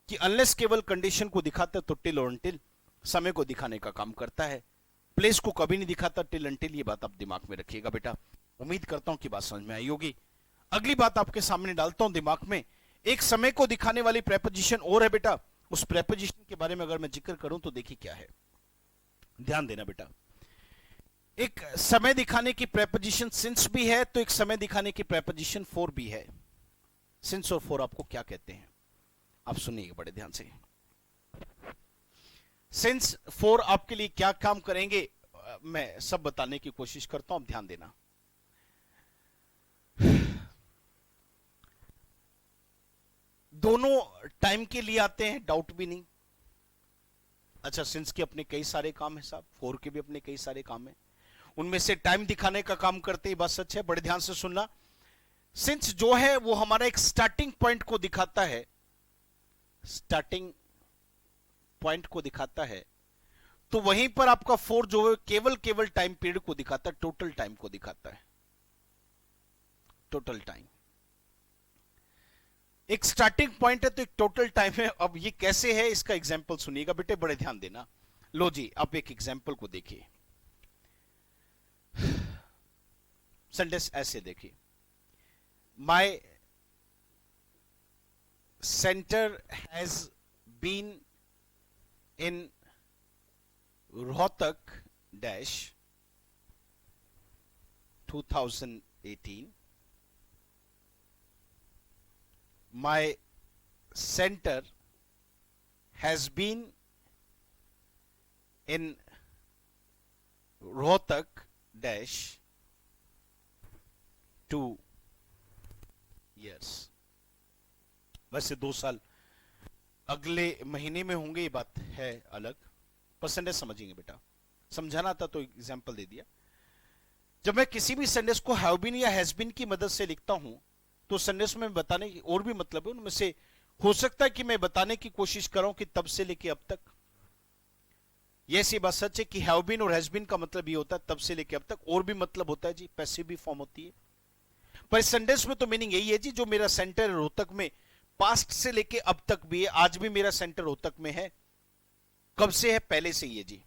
कि अनलेस केवल कंडीशन को दिखाता है तो टिल और अनटिल समय को दिखाने का काम करता है, प्लेस को कभी नहीं दिखाता टिल अनटिल। ये बात आप दिमाग में रखिएगा बेटा। उम्मीद करता हूं कि बात समझ में आई होगी। अगली बात आपके सामने डालता हूं दिमाग में। एक समय को दिखाने वाली प्रेपोजिशन और है बेटा, उस प्रेपोजिशन के बारे में अगर मैं जिक्र करूं तो देखिए क्या है, ध्यान देना बेटा। एक समय दिखाने की प्रेपोजिशन सिंस भी है, तो एक समय दिखाने की प्रेपोजिशन फॉर भी है। सिंस और फॉर आपको क्या कहते हैं, आप सुनिएगा बड़े ध्यान से। सिंस फॉर आपके लिए क्या काम करेंगे, मैं सब बताने की कोशिश करता हूं, आप ध्यान देना। दोनों टाइम के लिए आते हैं, डाउट भी नहीं। अच्छा, सिंस के अपने कई सारे काम है साहब, फोर के भी अपने कई सारे काम है, उनमें से टाइम दिखाने का काम करते हैं, बात सच है। बड़े ध्यान से सुनना। सिंस जो है वो हमारा एक स्टार्टिंग पॉइंट को दिखाता है, स्टार्टिंग पॉइंट को दिखाता है, तो वहीं पर आपका फोर जो है केवल टाइम पीरियड को दिखाता है, टोटल टाइम को दिखाता है, टोटल टाइम। एक स्टार्टिंग पॉइंट है तो एक टोटल टाइम है। अब ये कैसे है, इसका एग्जांपल सुनिएगा बेटे, बड़े ध्यान देना। लो जी, आप एक एग्जांपल को देखिए। सेंटेंस ऐसे देखिए, my centre has been in Rohtak dash 2018। My center has been in Rohtak dash 2 years। वैसे 2 साल अगले महीने में होंगे, ये बात है अलग, परसेंटेज समझेंगे बेटा, समझाना था तो एग्जांपल दे दिया। जब मैं किसी भी सेंटेंस को हैव बीन या हैज बीन की मदद से लिखता हूं तो सेंटेंस में बताने की और भी मतलब है, उनमें से हो सकता है कि मैं बताने की कोशिश कर रहा हूं कि तब से लेके अब तक। यह सी बात सच है कि हैव बीन और हैज बीन का मतलब ये होता है तब से लेके अब तक, और भी मतलब होता है जी, पैसिव भी फॉर्म होती है। पर इस सेंटेंस में तो मीनिंग यही है जी, जो मेरा सेंटर रोहतक में पास्ट से लेके अब तक भी है, आज भी मेरा सेंटर रोहतक में है। कब से है, पहले से ही है जी।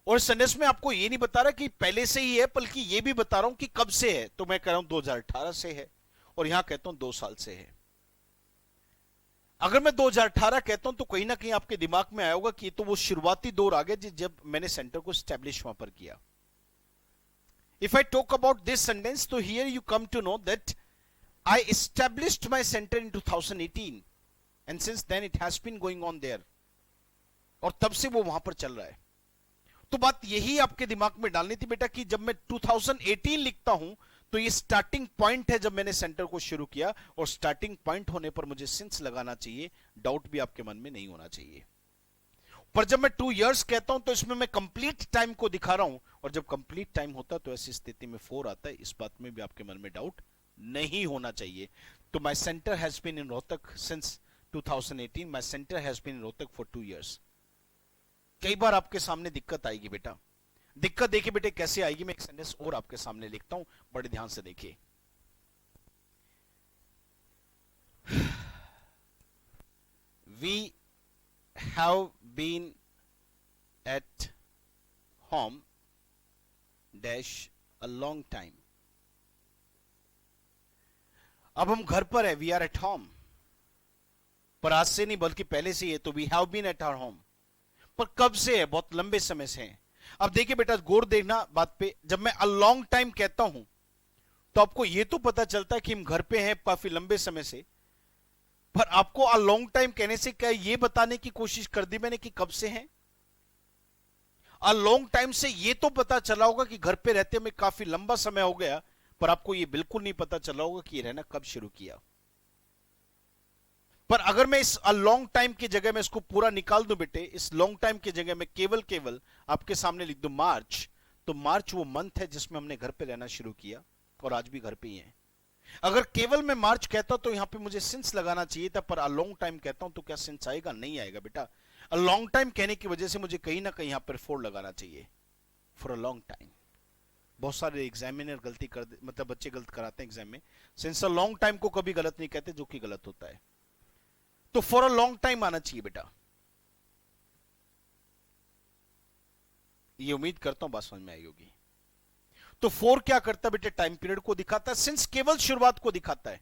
और सेंटेंस में आपको ये नहीं बता रहा कि पहले से ही है, बल्कि ये भी बता रहा हूं कि कब से है। तो मैं कह रहा हूं 2018 से है, और यहां कहता हूं 2 साल से है। अगर मैं 2018 कहता हूं तो कहीं ना कहीं आपके दिमाग में आया होगा कि तो वो शुरुआती दौर आ गया जब मैंने सेंटर को स्टैब्लिश वहां पर किया। If I talk about this sentence, तो here you come to know that I established my centre in 2018 and since then it has been going on there, और तब से वो वहां पर चल रहा है। तो बात यही आपके दिमाग में डालनी थी बेटा कि जब मैं 2018 लिखता हूं तो ये स्टार्टिंग पॉइंट है जब मैंने सेंटर को शुरू किया, और स्टार्टिंग पॉइंट होने पर मुझे सिंस लगाना चाहिए, डाउट भी आपके मन में नहीं होना चाहिए। पर जब मैं 2 इयर्स कहता हूं तो इसमें मैं कंप्लीट टाइम को दिखा रहा हूं, और जब कंप्लीट टाइम होता है तो ऐसी स्थिति में 4 आता है, इस बात में भी आपके मन में डाउट नहीं होना चाहिए। तो my centre has been in Rohtak since 2018, my centre has been in Rohtak for 2 years. कई बार आपके सामने दिक्कत आएगी बेटा, दिक्कत देखिए बेटे कैसे आएगी। मैं एक सेंटेंस और आपके सामने लिखता हूं, बड़े ध्यान से देखिए। We have been at home dash a long time। अब हम घर पर है, वी आर एट होम, पर आज से नहीं बल्कि पहले से ही है, तो we have been at our home. पर कब से है, बहुत लंबे समय से है। अब देखिए बेटा, गौर देखना बात पे, जब मैं अ लॉन्ग टाइम कहता हूं तो आपको यह तो पता चलता है कि हम घर पे हैं काफी लंबे समय से, पर आपको अ लॉन्ग टाइम कहने से क्या यह बताने की कोशिश कर दी मैंने कि कब से हैं। अ लॉन्ग टाइम से यह तो पता चला होगा कि घर पे रहते हमें काफी लंबा समय हो गया, पर आपको यह बिल्कुल नहीं पता चला होगा कि यह रहना कब शुरू किया। पर अगर मैं इस लॉन्ग टाइम की जगह में इसको पूरा निकाल दूं बेटे, इस लॉन्ग टाइम की जगह में केवल केवल आपके सामने लिख दूं मार्च, तो मार्च वो मंथ है जिसमें हमने घर पे रहना शुरू किया और आज भी घर पे ही है। अगर केवल मैं मार्च कहता तो यहां पे मुझे सिंस लगाना चाहिए था, पर अ लॉन्ग टाइम कहता हूं तो क्या सिंस आएगा? नहीं आएगा बेटा। अ लॉन्ग टाइम कहने की वजह से मुझे कहीं ना कहीं यहां पर फोर लगाना चाहिए, फॉर अ लॉन्ग टाइम। बहुत सारे एग्जामिनर गलती कर मतलब बच्चे गलत कराते हैं एग्जाम में, सिंस अ लॉन्ग टाइम को कभी गलत नहीं कहते, जो कि गलत होता है। तो फॉर अ लॉन्ग टाइम आना चाहिए बेटा। ये उम्मीद करता हूं बात समझ में आई होगी। तो फोर क्या करता है बेटे? टाइम पीरियड को दिखाता है, सिंस केवल शुरुआत को दिखाता है।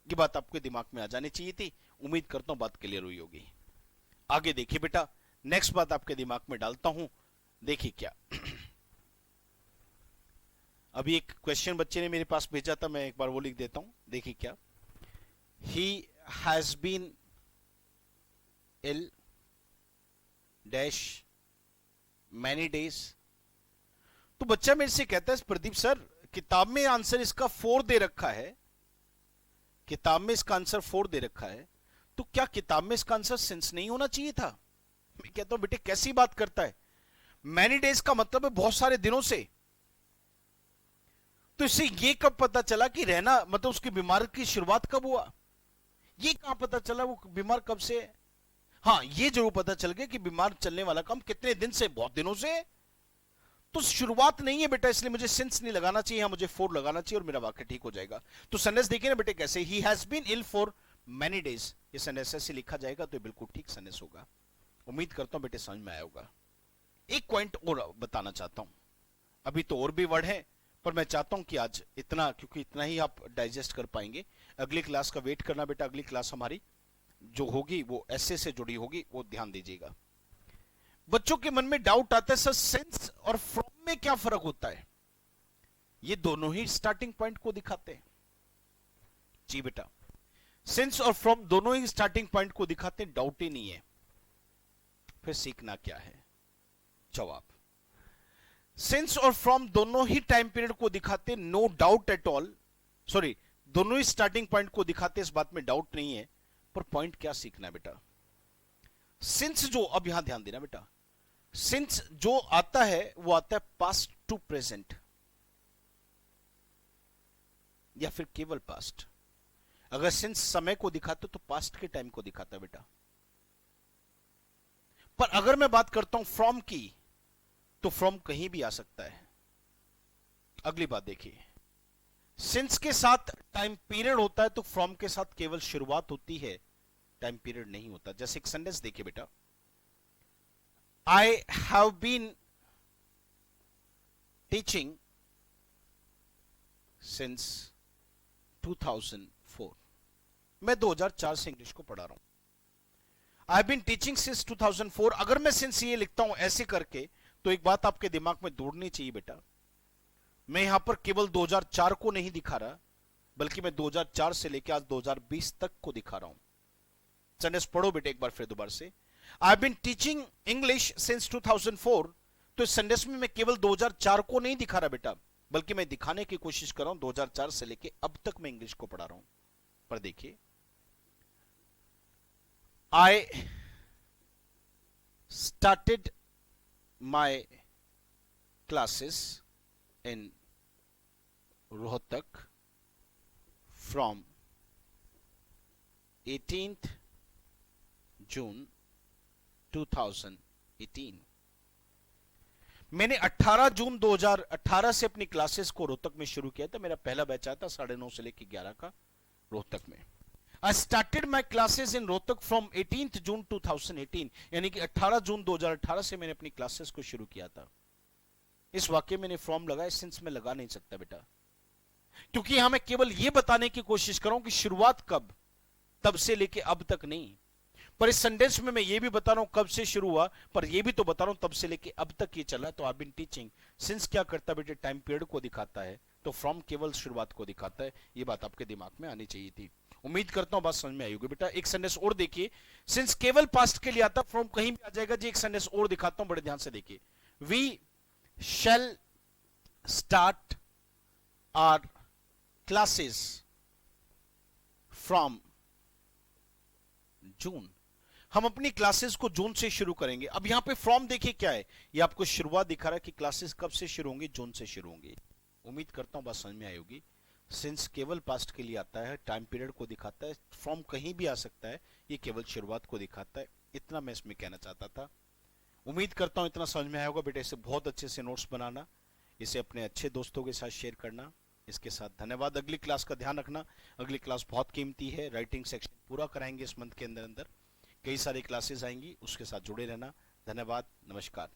ये बात आपके दिमाग में आ जानी चाहिए थी। उम्मीद करता हूं बात क्लियर हुई होगी। आगे देखिए बेटा, नेक्स्ट बात आपके दिमाग में डालता हूं, देखिए क्या। अभी एक क्वेश्चन बच्चे ने मेरे पास भेजा था, मैं एक बार वो लिख देता हूं, देखिए क्या। He has been ill dash many days. तो बच्चा मेरे से कहता है प्रदीप सर, किताब में आंसर इसका फोर दे रखा है, किताब में इसका आंसर फोर दे रखा है, तो क्या किताब में इसका आंसर सिंस नहीं होना चाहिए था? मैं कहता हूं बेटे कैसी बात करता है, मैनी डेज का मतलब है बहुत सारे दिनों से। तो इससे ये कब पता चला कि रहना मतलब उसकी बीमारी की शुरुआत कब हुआ? ये कहां पता चला वो बीमार कब से है? हाँ ये जरूर पता चल गया कि बीमार चलने वाला काम कितने दिन से, बहुत दिनों से। तो शुरुआत नहीं है बेटा, इसलिए मुझे सिंस नहीं लगाना चाहिए, मुझे फोर लगाना चाहिए और मेरा वाक्य ठीक हो जाएगा। तो सेंटेंस देखिए ना बेटे कैसे, he has been ill for many days, ये सेंटेंस ऐसे लिखा जाएगा तो बिल्कुल ठीक सेंटेंस होगा। उम्मीद करता हूं बेटे समझ में आया होगा। एक पॉइंट और बताना चाहता हूं, अभी तो और भी वर्ड है, पर मैं चाहता हूं कि आज इतना, क्योंकि इतना ही आप डाइजेस्ट कर पाएंगे। अगली क्लास का वेट करना बेटा, अगली क्लास हमारी जो होगी वो ऐसे से जुड़ी होगी, वो ध्यान दीजिएगा। बच्चों के मन में डाउट आता है सर सिंस और फ्रॉम में क्या फर्क होता है? ये दोनों ही स्टार्टिंग पॉइंट को दिखाते हैं। जी बेटा, सिंस और फ्रॉम दोनों ही स्टार्टिंग पॉइंट को दिखाते हैं, डाउट ही नहीं है। फिर सीखना क्या है? जवाब, सिंस और फ्रॉम दोनों ही टाइम पीरियड को दिखाते, no doubt at all, sorry दोनों ही स्टार्टिंग पॉइंट को दिखाते, इस बात में डाउट नहीं है। पर पॉइंट क्या सीखना है बेटा? सिंस जो, अब यहां ध्यान देना बेटा, सिंस जो आता है वो आता है पास्ट टू प्रेजेंट या फिर केवल पास्ट। अगर सिंस समय को दिखाते तो पास्ट के टाइम को दिखाता है बेटा। पर अगर मैं बात करता हूं फ्रॉम की, तो फ्रॉम कहीं भी आ सकता है। अगली बात देखिए, सिंस के साथ टाइम पीरियड होता है तो फ्रॉम के साथ केवल शुरुआत होती है, टाइम पीरियड नहीं होता। जैसे एक सेंटेंस देखिए बेटा, I have been teaching since 2004, मैं 2004 से इंग्लिश को पढ़ा रहा हूं। I been teaching since 2004। अगर मैं सिंस ये लिखता हूं ऐसे करके, तो एक बात आपके दिमाग में दौड़नी चाहिए बेटा, मैं यहां पर केवल 2004 को नहीं दिखा रहा, बल्कि मैं 2004 से लेकर आज 2020 तक को दिखा रहा हूं। सेंटेंस पढ़ो बेटे एक बार फिर दोबारा से, I been teaching English since 2004। तो इस सेंटेंस में मैं केवल 2004 को नहीं दिखा रहा बेटा, बल्कि मैं दिखाने की कोशिश कर रहा हूं 2004 से लेकर अब तक मैं इंग्लिश को पढ़ा रहा हूं। पर देखिए, I started my classes in Rohtak from 18th जून 2018। मैंने 18 जून 2018 से अपनी क्लासेस को रोहतक में शुरू किया था। मेरा पहला बैच आया था 9:30 से लेकर 11 का रोहतक में। I started my classes in Rohtak from 18th जून 2018, यानी कि 18 जून 2018 से मैंने अपनी क्लासेस को शुरू किया था। इस वाक्य में फ्रॉम लगाए, सिंस में लगा नहीं सकता बेटा, क्योंकि यहां मैं केवल यह बताने की कोशिश कर रहा हूं कि शुरुआत कब, तब से लेके अब तक नहीं। पर इस सेंटेंस में मैं ये भी बता रहा हूं कब से शुरू हुआ, पर ये भी तो बता रहा हूं तब से लेके अब तक ये चला। तो आई बीन टीचिंग, सिंस क्या करता बेटे? टाइम पीरियड को दिखाता है, तो फ्रॉम केवल शुरुआत को दिखाता है। ये बात आपके दिमाग में आनी चाहिए थी। उम्मीद करता हूं बात समझ में आई होगी बेटा। एक सेंटेंस और देखिए, सिंस केवल पास्ट के लिए आता, फ्रॉम कहीं भी आ जाएगा जी। एक सेंटेंस और दिखाता हूं, बड़े ध्यान से देखिए, we shall start our classes from June. हम अपनी क्लासेस को जून से शुरू करेंगे। अब यहाँ पे फ्रॉम देखिए क्या है, ये आपको शुरुआत दिखा रहा है कि क्लासेस कब से शुरू होंगी, जून से शुरू होंगी। उम्मीद करता हूँ बात समझ में आई होगी। सिंस केवल पास्ट के लिए आता है, टाइम पीरियड को दिखाता है, फ्रॉम कहीं भी आ सकता है, ये केवल शुरुआत को दिखाता है। इतना मैं इसमें कहना चाहता था। उम्मीद करता हूँ इतना समझ में आया होगा। बेटे इसे बहुत अच्छे से नोट्स बनाना, इसे अपने अच्छे दोस्तों के साथ शेयर करना। इसके साथ धन्यवाद। अगली क्लास का ध्यान रखना, अगली क्लास बहुत कीमती है। राइटिंग सेक्शन पूरा कराएंगे इस मंथ के अंदर अंदर, कई सारी क्लासेस आएंगी, उसके साथ जुड़े रहना। धन्यवाद, नमस्कार।